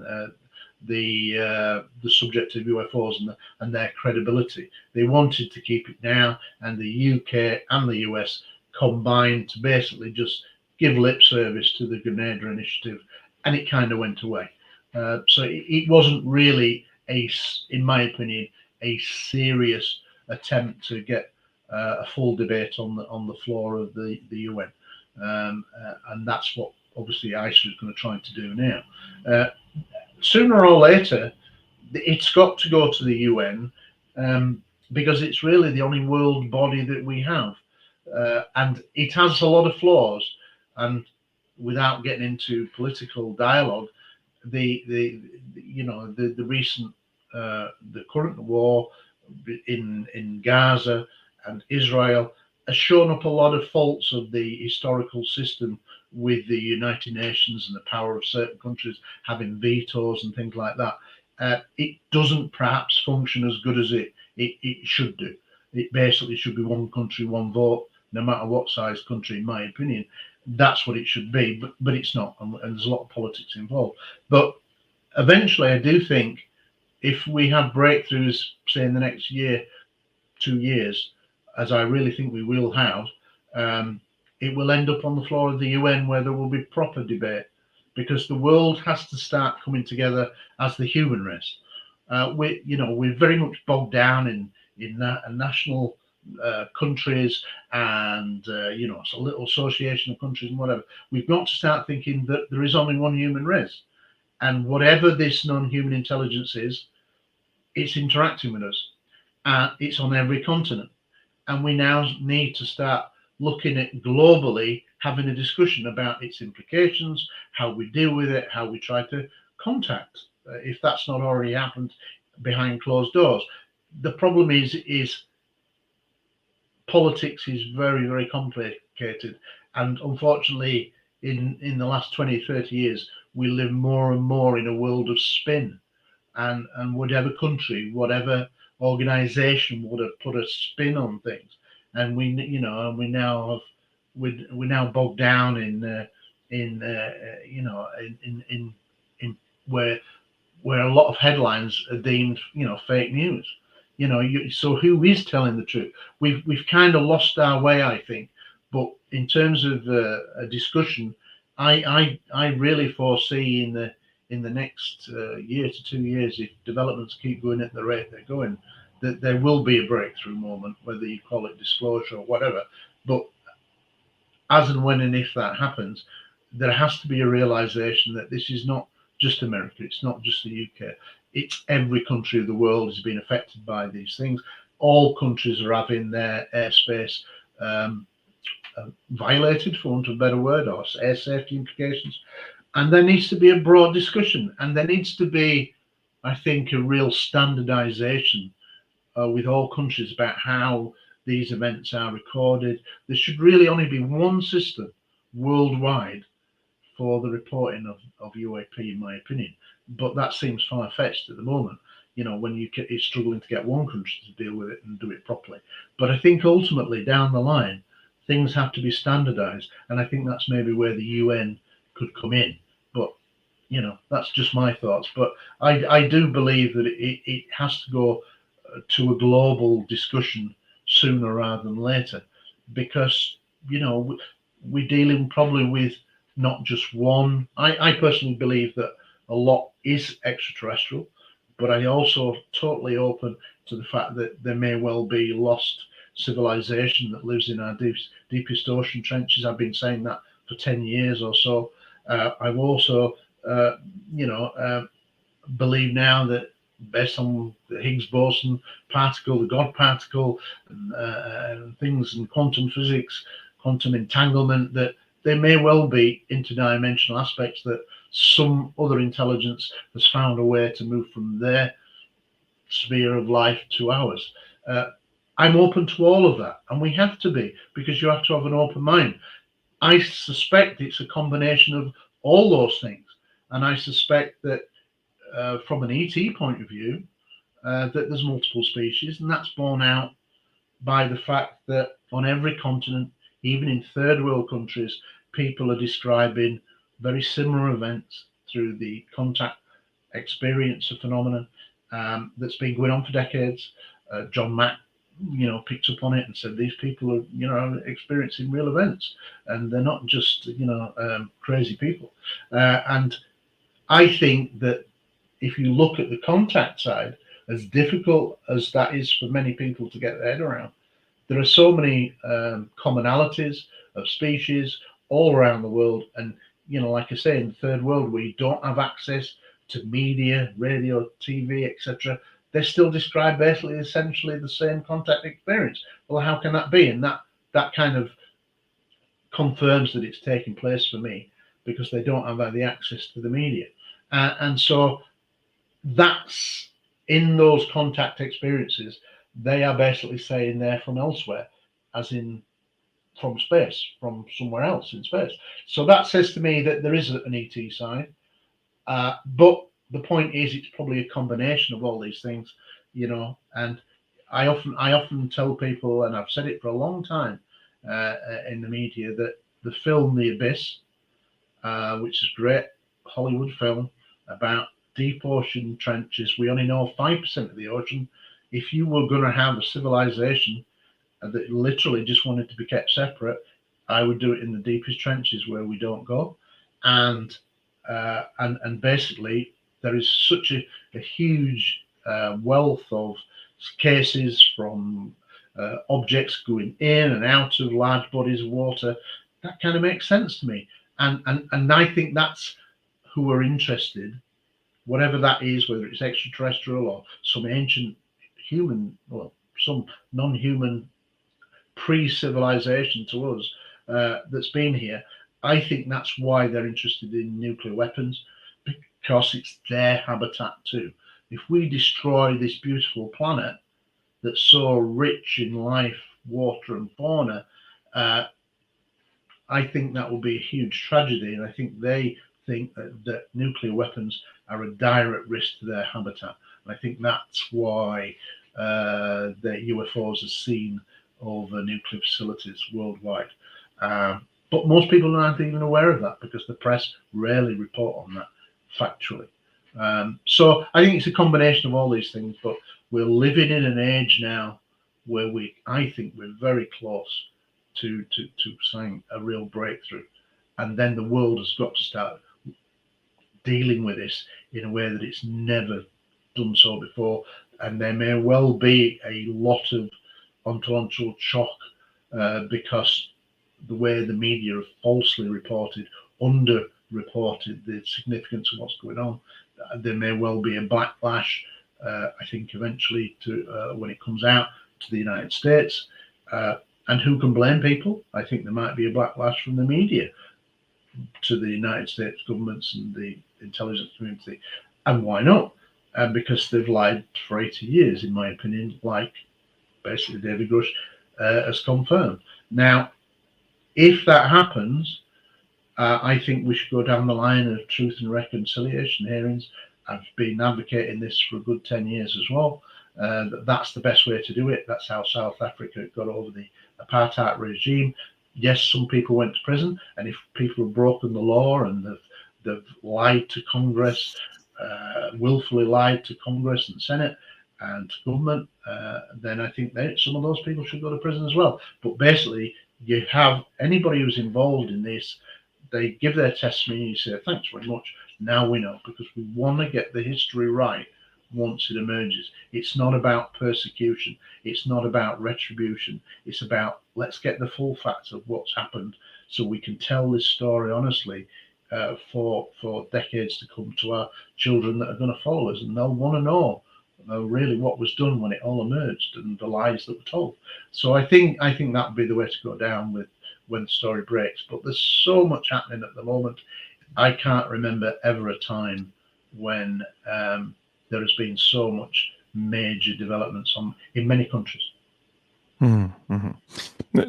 the subject of UFOs and their credibility. They wanted to keep it down, and the UK and the US combined to basically just give lip service to the Grenada initiative, and it kind of went away. So it wasn't really in my opinion, a serious attempt to get a full debate on the floor of the UN, and that's what obviously ICER is going to try to do now. Sooner or later, it's got to go to the UN, because it's really the only world body that we have, and it has a lot of flaws. And without getting into political dialogue, the recent the current war in Gaza and Israel has shown up a lot of faults of the historical system with the United Nations and the power of certain countries having vetoes and things like that. It doesn't perhaps function as good as it should do. It basically should be one country, one vote, no matter what size country, in my opinion. That's what it should be, but it's not, and there's a lot of politics involved. But eventually, I do think if we have breakthroughs, say in the next year, 2 years, as I really think we will have, it will end up on the floor of the UN where there will be proper debate, because the world has to start coming together as the human race. We're very much bogged down in that national countries and it's a little association of countries and whatever. We've got to start thinking that there is only one human race, and whatever this non-human intelligence is, it's interacting with us, and it's on every continent. And we now need to start looking at globally, having a discussion about its implications, how we deal with it, how we try to contact, if that's not already happened behind closed doors. The problem is politics is very, very complicated. And unfortunately, in the last 20, 30 years, we live more and more in a world of spin. And whatever country, whatever organization would have put a spin on things. And we now have, we're now bogged down in where a lot of headlines are deemed, fake news. So who is telling the truth? We've kind of lost our way, I think. But in terms of a discussion, I really foresee in the next year to 2 years, if developments keep going at the rate they're going, that there will be a breakthrough moment, whether you call it disclosure or whatever. But as and when and if that happens, there has to be a realization that this is not just America, it's not just the UK, it's every country of the world is being affected by these things. All countries are having their airspace violated, for want of a better word, or air safety implications. And there needs to be a broad discussion, and there needs to be, I think, a real standardization with all countries about how these events are recorded. There should really only be one system worldwide for the reporting of UAP, in my opinion. But that seems far-fetched at the moment, when you're struggling to get one country to deal with it and do it properly. But I think ultimately, down the line, things have to be standardized. And I think that's maybe where the UN could come in. But, that's just my thoughts. But I do believe that it has to go to a global discussion sooner rather than later, because, we're dealing probably with not just one. I personally believe that a lot is extraterrestrial, but I also totally open to the fact that there may well be lost civilization that lives in our deepest ocean trenches. I've been saying that for 10 years or so. I've also, believe now that based on the Higgs boson particle, the God particle, and things in quantum physics, quantum entanglement, that there may well be interdimensional aspects that some other intelligence has found a way to move from their sphere of life to ours. I'm open to all of that, and we have to be, because you have to have an open mind. I suspect it's a combination of all those things, and I suspect that from an ET point of view, that there's multiple species, and that's borne out by the fact that on every continent, even in third world countries, people are describing very similar events through the contact experience of phenomena that's been going on for decades. John Mack, picked up on it and said these people are, experiencing real events, and they're not just, crazy people. And I think that if you look at the contact side, as difficult as that is for many people to get their head around, there are so many commonalities of species all around the world. And, like I say, in the third world, where you don't have access to media, radio, TV, etc., they still describe basically essentially the same contact experience. Well, how can that be? And that kind of confirms that it's taking place for me, because they don't have the access to the media. And so that's in those contact experiences, they are basically saying they're from elsewhere, as in from space, from somewhere else in space. So that says to me that there is an ET side. But the point is, it's probably a combination of all these things, And I often tell people, and I've said it for a long time in the media, that the film The Abyss, which is a great Hollywood film about deep ocean trenches. We only know 5% of the ocean. If you were going to have a civilization that literally just wanted to be kept separate, I would do it in the deepest trenches where we don't go. And basically, there is such a huge wealth of cases from objects going in and out of large bodies of water. That kind of makes sense to me. And I think that's who are interested, whatever that is, whether it's extraterrestrial or some ancient human, or some non-human pre-civilization to us that's been here. I think that's why they're interested in nuclear weapons, because it's their habitat too. If we destroy this beautiful planet that's so rich in life, water, and fauna, I think that will be a huge tragedy. And I think they think that nuclear weapons are a direct risk to their habitat. And I think that's why the UFOs are seen over nuclear facilities worldwide. But most people aren't even aware of that, because the press rarely report on that factually. So I think it's a combination of all these things, but we're living in an age now where I think we're very close to seeing a real breakthrough. And then the world has got to start dealing with this in a way that it's never done so before. And there may well be a lot of ontological shock because the way the media have falsely reported, underreported the significance of what's going on. There may well be a backlash, I think, eventually to when it comes out to the United States. And who can blame people? I think there might be a backlash from the media to the United States governments and the intelligence community. And why not? Because they've lied for 80 years, in my opinion, like basically David Grush has confirmed. Now, if that happens, I think we should go down the line of truth and reconciliation hearings. I've been advocating this for a good 10 years as well. That's the best way to do it. That's how South Africa got over the apartheid regime. Yes, some people went to prison, and if people have broken the law and they've lied to Congress, willfully lied to Congress and Senate and to government, then I think some of those people should go to prison as well. But basically, you have anybody who's involved in this, they give their testimony, you say, thanks very much, now we know, because we want to get the history right once it emerges. It's not about persecution. It's not about retribution. It's about, let's get the full facts of what's happened so we can tell this story honestly for decades to come to our children that are going to follow us, and they'll want to know really what was done when it all emerged and the lies that were told. So I think that would be the way to go down with when the story breaks. But there's so much happening at the moment. I can't remember ever a time when there has been so much major developments in many countries. Mm-hmm.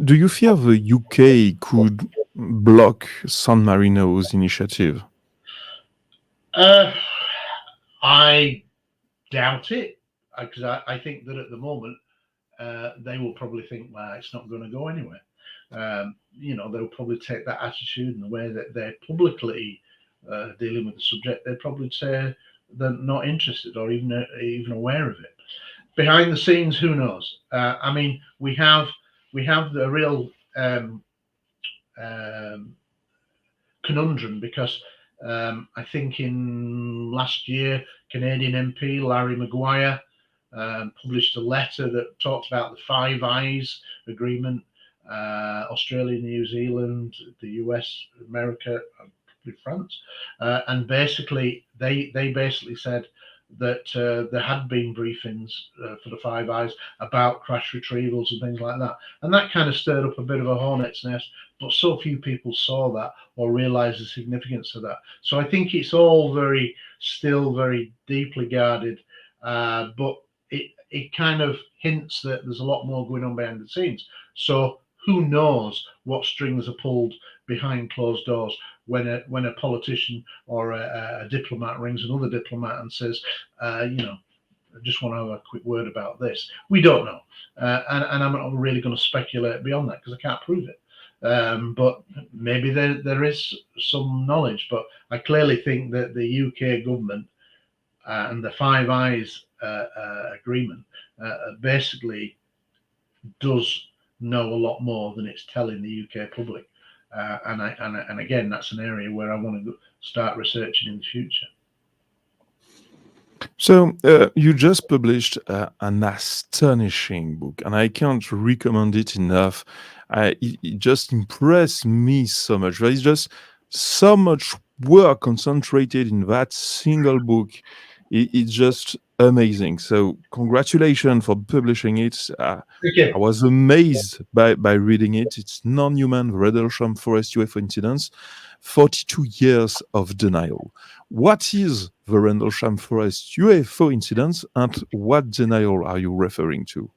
Do you fear the UK could block San Marino's initiative? I doubt it, because I think that at the moment they will probably think, well, it's not going to go anywhere. They'll probably take that attitude, and the way that they're publicly dealing with the subject, they'd probably say they're not interested or even aware of it. Behind the scenes, who knows? I mean, we have the real conundrum, because I think in last year, Canadian MP Larry Maguire published a letter that talked about the Five Eyes agreement, Australia, New Zealand, the US, America, and probably France, and basically they basically said that there had been briefings for the Five Eyes about crash retrievals and things like that, and that kind of stirred up a bit of a hornet's nest. But so few people saw that or realised the significance of that. So I think it's all still very deeply guarded, but it kind of hints that there's a lot more going on behind the scenes. So who knows what strings are pulled behind closed doors when a politician or a diplomat rings another diplomat and says, I just want to have a quick word about this. We don't know, and I'm not really going to speculate beyond that because I can't prove it. But maybe there is some knowledge. But I clearly think that the UK government and the Five Eyes agreement basically does know a lot more than it's telling the UK public. And again, that's an area where I want to start researching in the future. So, you just published an astonishing book, and I can't recommend it enough. It just impressed me so much. There is just so much work concentrated in that single book. It's just amazing. So, congratulations for publishing it. Okay. I was amazed by reading it. It's Non-Human Rendlesham Forest UFO Incidents, 42 Years of Denial. What is the Rendlesham Forest UFO incidents, and what denial are you referring to?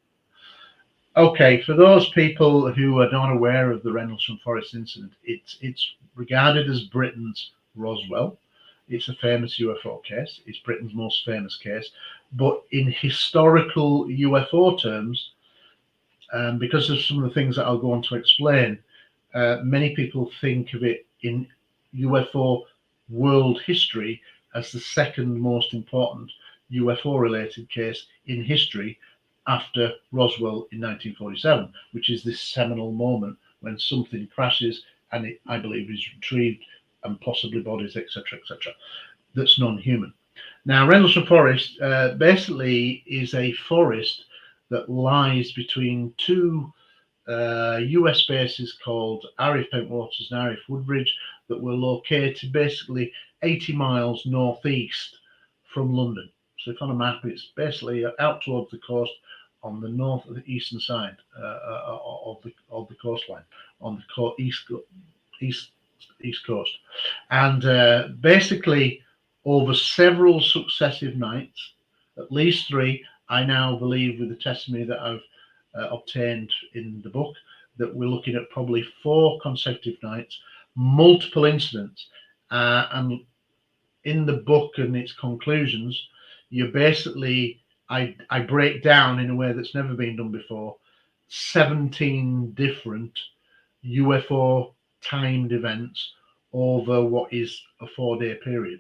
Okay, for those people who are not aware of the Rendlesham Forest incident, it's regarded as Britain's Roswell. It's a famous UFO case. It's Britain's most famous case. But in historical UFO terms, because of some of the things that I'll go on to explain, many people think of it in UFO world history as the second most important UFO related case in history after Roswell in 1947, which is this seminal moment when something crashes and it, I believe, is retrieved and possibly bodies, etc., etc., that's non-human. Now, Rendlesham Forest basically is a forest that lies between two US bases called Arif Pentwaters and Arif Woodbridge that were located basically 80 miles northeast from London. So if on a map, it's basically out towards the coast on the north of the eastern side of the coastline on the east coast, and basically over several successive nights, at least three. I now believe, with the testimony that I've obtained in the book, that we're looking at probably 4 consecutive nights, multiple incidents, and in the book and its conclusions, you basically I break down in a way that's never been done before 17 different UFO timed events over what is a 4-day period,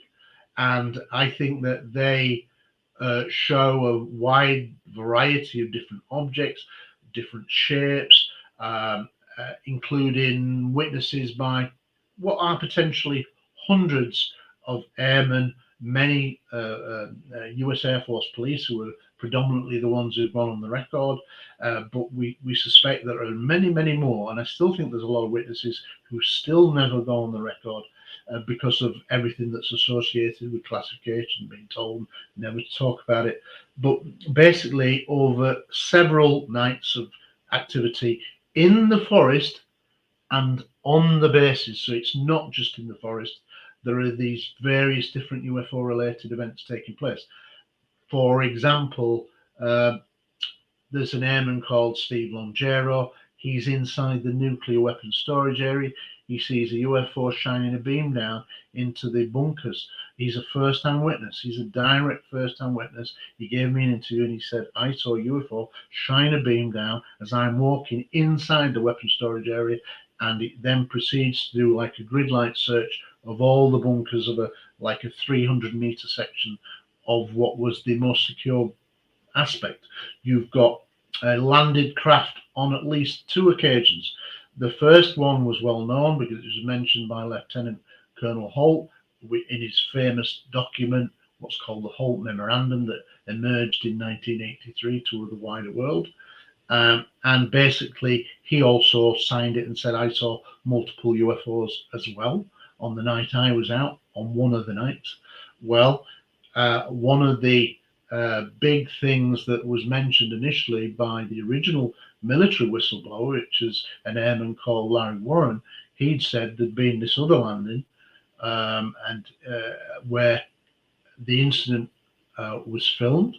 and I think that they show a wide variety of different objects, different shapes, including witnesses by what are potentially hundreds of airmen, many US Air Force police who are predominantly the ones who've gone on the record, but we suspect there are many, many more, and I still think there's a lot of witnesses who still never go on the record because of everything that's associated with classification, being told never to talk about it. But basically, over several nights of activity in the forest and on the bases, so it's not just in the forest, there are these various different UFO related events taking place. For example, there's an airman called Steve Longero. He's inside the nuclear weapons storage area. He sees a UFO shining a beam down into the bunkers. He's a first-hand witness. He's a direct first-hand witness. He gave me an interview and he said, I saw a UFO shine a beam down as I'm walking inside the weapons storage area, and it then proceeds to do like a grid light search of all the bunkers of like a 300-meter section of what was the most secure aspect. You've got a landed craft on at least 2 occasions. The first one was well known because it was mentioned by Lieutenant Colonel Holt in his famous document, what's called the Holt Memorandum, that emerged in 1983 to the wider world. And basically, he also signed it and said, I saw multiple UFOs as well on the night I was out, on one of the nights. Well, one of the big things that was mentioned initially by the original military whistleblower, which is an airman called Larry Warren, he'd said there'd been this other landing, and where the incident was filmed.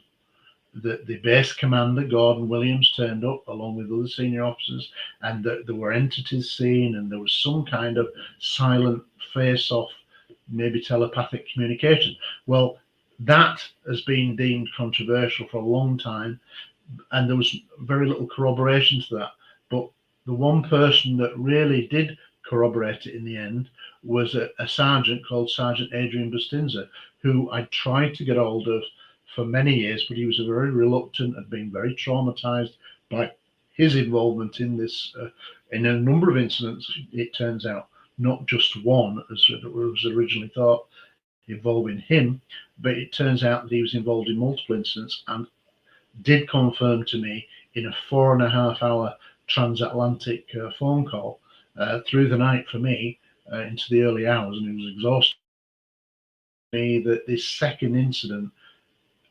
The base commander, Gordon Williams, turned up along with other senior officers, and there were entities seen, and there was some kind of silent face-off, maybe telepathic communication. Well, that has been deemed controversial for a long time, and there was very little corroboration to that. But the one person that really did corroborate it in the end was a sergeant called Sergeant Adrian Bustinza, who I tried to get hold of for many years, but he was very reluctant, had been very traumatized by his involvement in this, in a number of incidents, it turns out, not just one, as it was originally thought, involving him, but it turns out that he was involved in multiple incidents and did confirm to me in a 4.5 hour transatlantic phone call through the night for me into the early hours, and it was exhausting me, that this second incident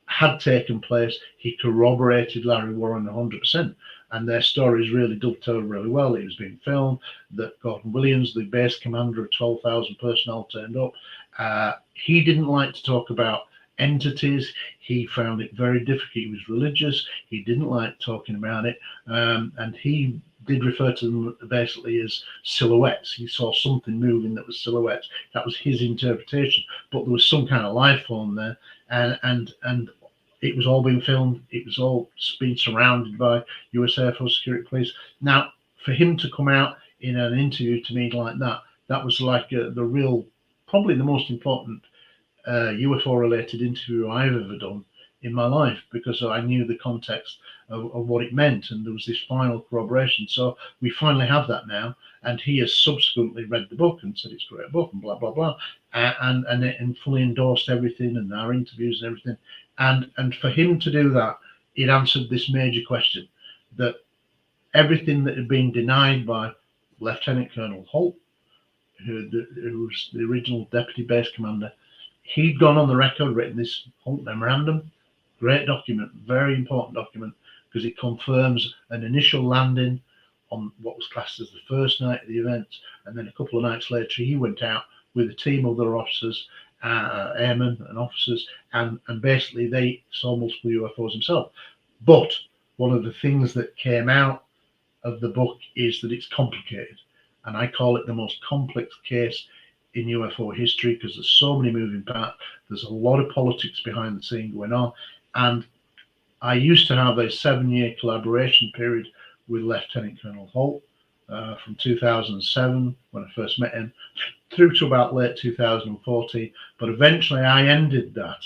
had taken place. He corroborated Larry Warren 100%, and their stories really dovetailed really well. It was being filmed, that Gordon Williams, the base commander of 12,000 personnel, turned up. He didn't like to talk about entities. He found it very difficult. He was religious. He didn't like talking about it, and he did refer to them basically as silhouettes. He saw something moving that was silhouettes. That was his interpretation. But there was some kind of life form there, and it was all being filmed. It was all being surrounded by US Air Force security police. Now, for him to come out in an interview to me like that, that was like the real, probably the most important UFO related interview I've ever done in my life, because I knew the context of what it meant, and there was this final corroboration. So we finally have that now, and he has subsequently read the book and said it's a great book and blah blah blah, and fully endorsed everything and our interviews and everything. And for him to do that, it answered this major question, that everything that had been denied by Lieutenant Colonel Holt, who was the original deputy base commander, he'd gone on the record, written this Holt Memorandum, great document, very important document, because it confirms an initial landing on what was classed as the first night of the event, and then a couple of nights later he went out with a team of other officers, airmen and officers, and basically they saw multiple UFOs himself. But one of the things that came out of the book is that it's complicated, and I call it the most complex case in UFO history, because there's so many moving parts. There's a lot of politics behind the scene going on, and I used to have a 7-year collaboration period with Lieutenant Colonel Holt from 2007, when I first met him, through to about late 2014. But eventually I ended that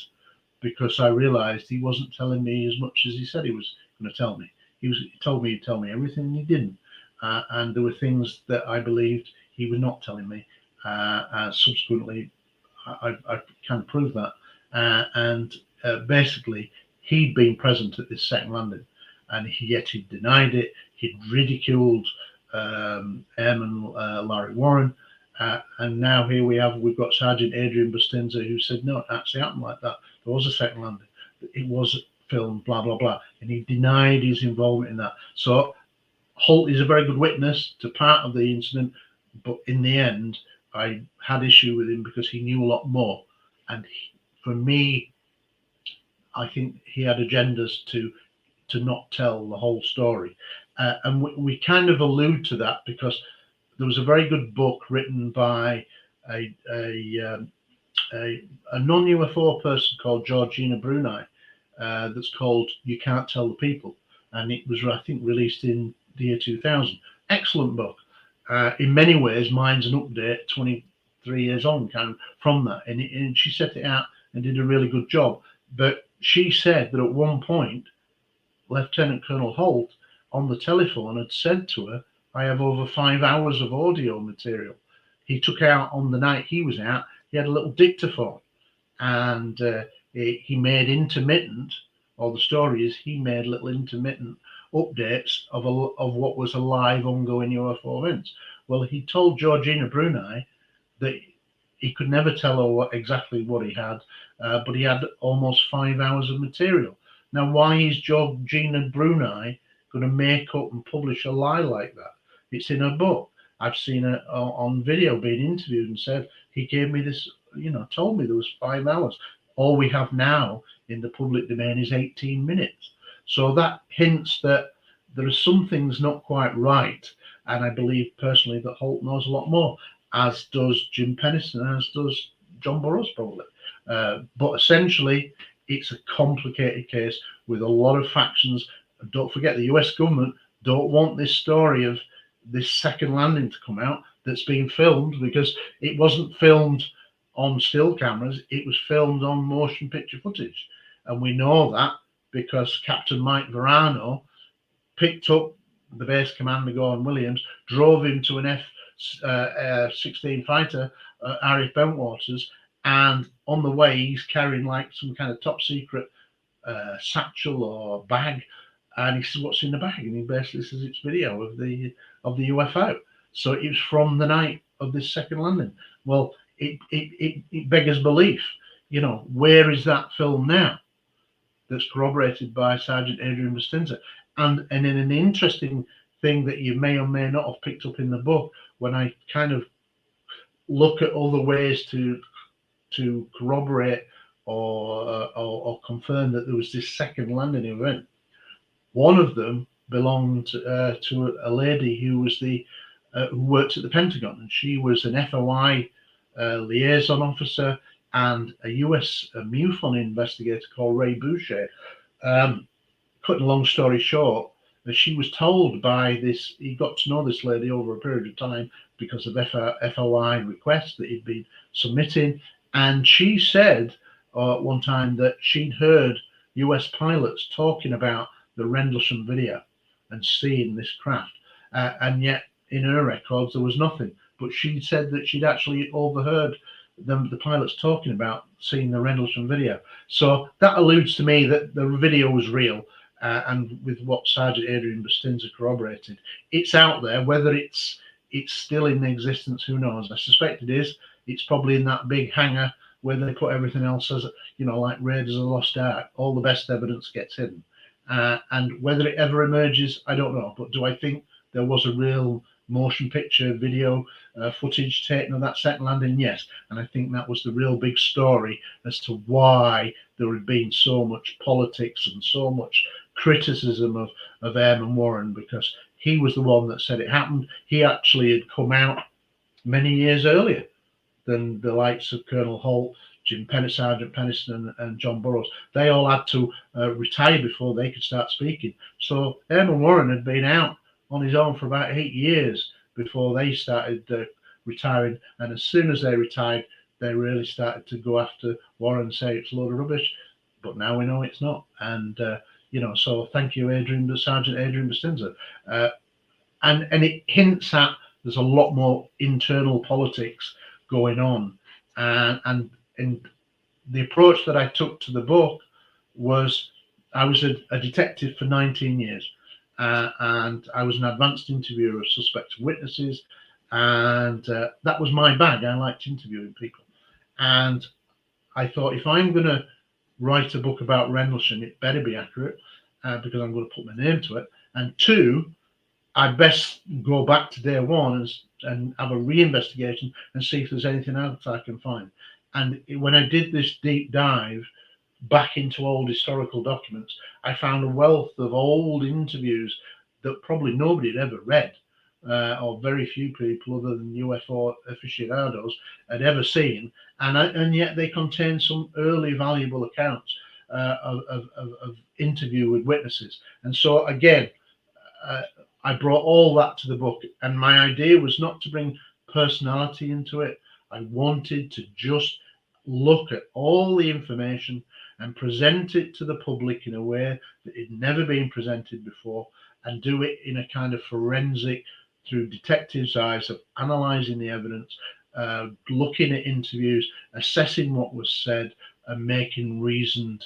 because I realized he wasn't telling me as much as he said he was going to tell me. He told me he'd tell me everything, and he didn't. And there were things that I believed he was not telling me. Subsequently, I can prove that. And basically, he'd been present at this second landing, and yet he denied it. He'd ridiculed Airman Larry Warren, and now here we've got Sergeant Adrian Bustinza, who said no, it actually happened like that. There was a second landing. It was filmed, blah blah blah, and he denied his involvement in that. So Holt is a very good witness to part of the incident, but in the end, I had issue with him because he knew a lot more, and for me, I think he had agendas to not tell the whole story, and we kind of allude to that because there was a very good book written by a non-UFO person called Georgina Bruni, that's called "You Can't Tell the People," and it was, I think, released in the year 2000. Excellent book. In many ways, mine's an update 23 years on kind of from that, and she set it out and did a really good job. But she said that at one point, Lieutenant Colonel Holt on the telephone had said to her, I have over 5 hours of audio material. he took out on the night he was out, he had a little dictaphone, and he made intermittent, or the story is he made little intermittent updates of what was a live ongoing UFO events. Well, he told Georgina Bruni that he could never tell her exactly what he had, but he had almost 5 hours of material. Now, why is Georgina Bruni going to make up and publish a lie like that? It's in her book. I've seen her on video being interviewed and said, he gave me this, told me there was 5 hours. All we have now in the public domain is 18 minutes. So that hints that there are some things not quite right. And I believe personally that Holt knows a lot more, as does Jim Penniston, as does John Burroughs probably. But essentially, it's a complicated case with a lot of factions. Don't forget, the US government don't want this story of this second landing to come out that's being filmed, because it wasn't filmed on still cameras, it was filmed on motion picture footage. And we know that because Captain Mike Verano picked up the base commander, Gordon Williams, drove him to an F-16 fighter, RAF Bentwaters, and on the way he's carrying like some kind of top secret satchel or bag, and he says, "What's in the bag?" And he basically says it's video of the UFO. So it was from the night of this second landing. Well, it beggars belief. Where is that film now? That's corroborated by Sergeant Adrian Bustinza. And in an interesting thing that you may or may not have picked up in the book, when I kind of look at other ways to corroborate or confirm that there was this second landing event, one of them belonged to a lady who was who worked at the Pentagon, and she was an FOI liaison officer and a US MUFON investigator called Ray Boucher. Cutting a long story short, she was told by this, he got to know this lady over a period of time because of FOI requests that he'd been submitting. And she said one time that she'd heard US pilots talking about the Rendlesham video and seeing this craft. And yet in her records, there was nothing. But she said that she'd actually overheard the pilots talking about seeing the Rendlesham video. So that alludes to me that the video was real. And with what Sergeant Adrian Bustinza corroborated, it's out there. Whether it's still in existence, who knows? I suspect it is. It's probably in that big hangar where they put everything else, as like Raiders of the Lost Ark. All the best evidence gets hidden, and whether it ever emerges, I don't know. But do I think there was a real motion picture video footage taken of that second landing? Yes, and I think that was the real big story as to why there had been so much politics and so much criticism of Airman Warren, because he was the one that said it happened. He actually had come out many years earlier than the likes of Colonel Holt, Jim Penniston, Sergeant Penniston, and John Burroughs. They all had to retire before they could start speaking. So Airman Warren had been out on his own for about 8 years before they started retiring. And as soon as they retired, they really started to go after Warren and say it's a load of rubbish. But now we know it's not. And so thank you, Sergeant Adrian Bustinza. And it hints at there's a lot more internal politics going on. And the approach that I took to the book was, I was a detective for 19 years. And I was an advanced interviewer of suspected witnesses. And that was my bag. I liked interviewing people. And I thought, if I'm going to write a book about Rendlesham, it better be accurate, because I'm going to put my name to it. And two, I best go back to day one and have a reinvestigation and see if there's anything else I can find. And when I did this deep dive back into old historical documents, I found a wealth of old interviews that probably nobody had ever read, or very few people other than UFO aficionados had ever seen, and yet they contain some early valuable accounts of interview with witnesses. And so again, I brought all that to the book, and my idea was not to bring personality into it. I wanted to just look at all the information and present it to the public in a way that had never been presented before, and do it in a kind of forensic, through detectives' eyes, of analysing the evidence looking at interviews, assessing what was said, and making reasoned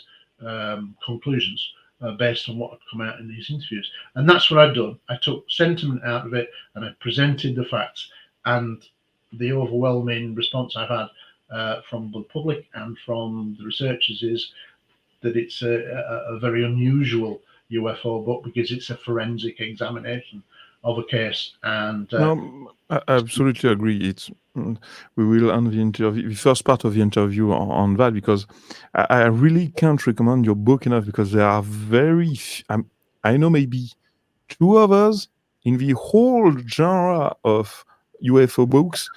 conclusions based on what had come out in these interviews. And that's what I've done. I took sentiment out of it and I presented the facts. And the overwhelming response I've had from the public and from the researchers is that it's a very unusual UFO book because it's a forensic examination of a case. And No, I absolutely agree. We will end the first part of the interview on that, because I really can't recommend your book enough, because there are I know maybe two others in the whole genre of UFO books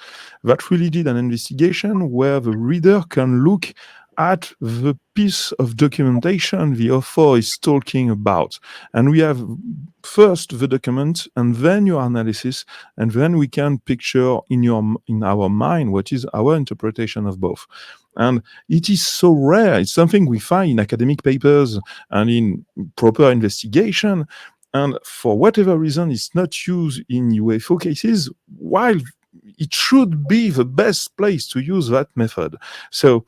that really did an investigation where the reader can look at the piece of documentation the author is talking about. And we have first the document and then your analysis, and then we can picture in our mind what is our interpretation of both. And it is so rare. It's something we find in academic papers and in proper investigation. And for whatever reason, it's not used in UFO cases, while it should be the best place to use that method. So,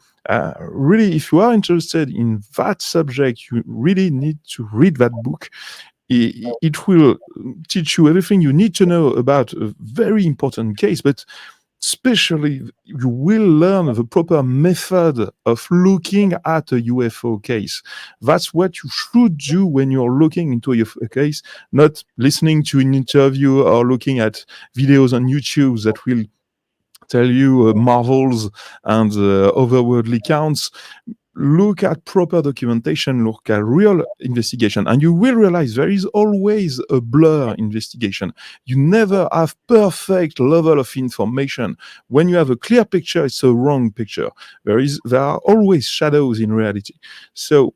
really, if you are interested in that subject, you really need to read that book. It will teach you everything you need to know about a very important case, but especially you will learn the proper method of looking at a UFO case. That's what you should do when you're looking into a UFO case, not listening to an interview or looking at videos on YouTube that will tell you marvels and otherworldly counts. Look at proper documentation, look at real investigation, and you will realize there is always a blur investigation. You never have perfect level of information. When you have a clear picture, it's a wrong picture. There are always shadows in reality. So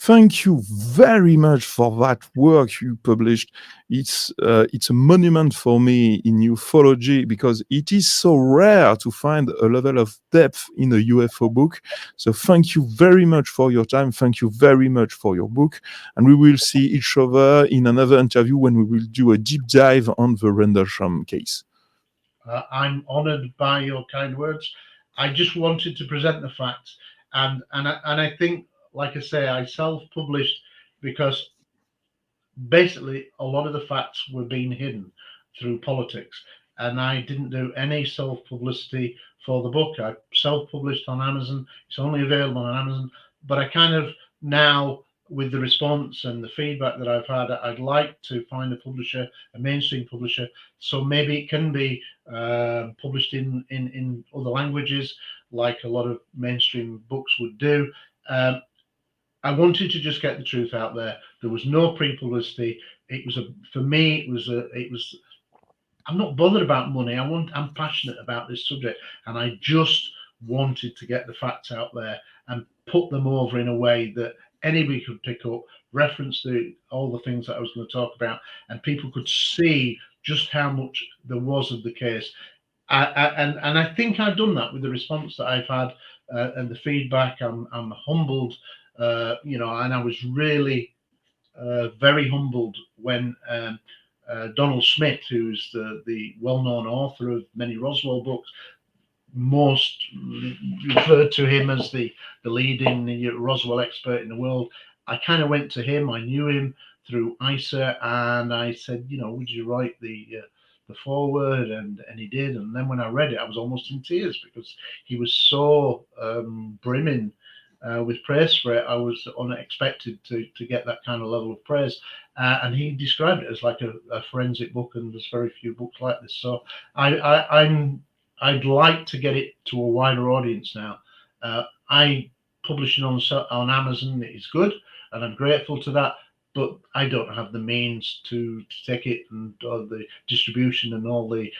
thank you very much for that work you published. It's a monument for me in ufology, because it is so rare to find a level of depth in a UFO book. So thank you very much for your time. Thank you very much for your book. And we will see each other in another interview when we will do a deep dive on the Rendlesham case. I'm honoured by your kind words. I just wanted to present the facts, and I think, like I say, I self-published because basically a lot of the facts were being hidden through politics, and I didn't do any self-publicity for the book. I self-published on Amazon. It's only available on Amazon, but I kind of now, with the response and the feedback that I've had, I'd like to find a publisher, a mainstream publisher, so maybe it can be published in other languages, like a lot of mainstream books would do. I wanted to just get the truth out there. There was no pre-publicity. It was for me. It was. I'm not bothered about money. I'm passionate about this subject, and I just wanted to get the facts out there and put them over in a way that anybody could pick up, reference all the things that I was going to talk about, and people could see just how much there was of the case. And I think I've done that with the response that I've had and the feedback. I'm humbled, and I was really very humbled when Donald Smith, who's the well-known author of many Roswell books, most referred to him as the leading Roswell expert in the world. I kind of went to him. I knew him through ICER, and I said, would you write the foreword? And he did. And then when I read it, I was almost in tears because he was so brimming with praise for it. I was unexpected to get that kind of level of praise. And he described it as like a forensic book, and there's very few books like this. So I'd like to get it to a wider audience now. I publishing on Amazon is good, and I'm grateful to that. But I don't have the means to take it and the distribution and all the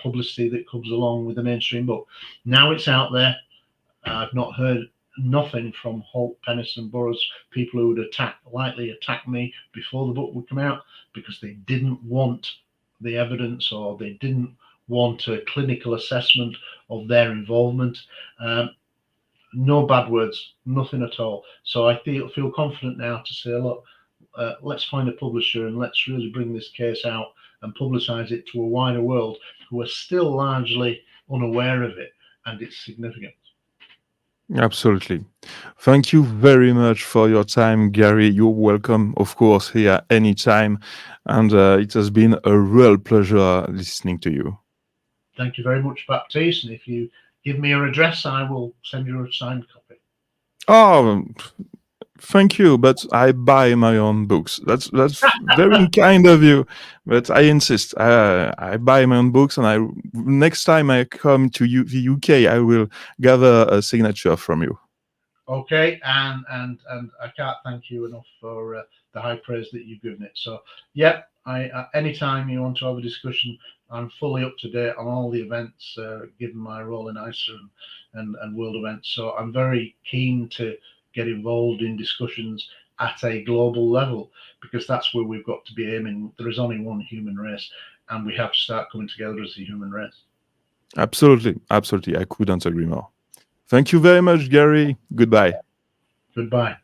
publicity that comes along with the mainstream book. Now it's out there. I've not heard nothing from Holt, Pennison, Burroughs, people who would lightly attack me before the book would come out because they didn't want the evidence or they didn't want a clinical assessment of their involvement. No bad words, nothing at all. So I feel confident now to say, look, let's find a publisher and let's really bring this case out and publicize it to a wider world who are still largely unaware of it and its significance. Absolutely. Thank you very much for your time, Gary. You're welcome, of course, here anytime. And it has been a real pleasure listening to you. Thank you very much, Baptiste. And if you give me your address, I will send you a signed copy. Oh, thank you, but I buy my own books. That's very kind of you, but I insist. I buy my own books, and I next time I come to the UK, I will gather a signature from you. Okay, and I can't thank you enough for the high praise that you've given it. So, yeah, anytime you want to have a discussion, I'm fully up to date on all the events, given my role in ICER and world events. So I'm very keen to get involved in discussions at a global level because that's where we've got to be aiming. There is only one human race, and we have to start coming together as a human race. Absolutely, absolutely. I couldn't agree more. Thank you very much, Gary. Goodbye. Goodbye.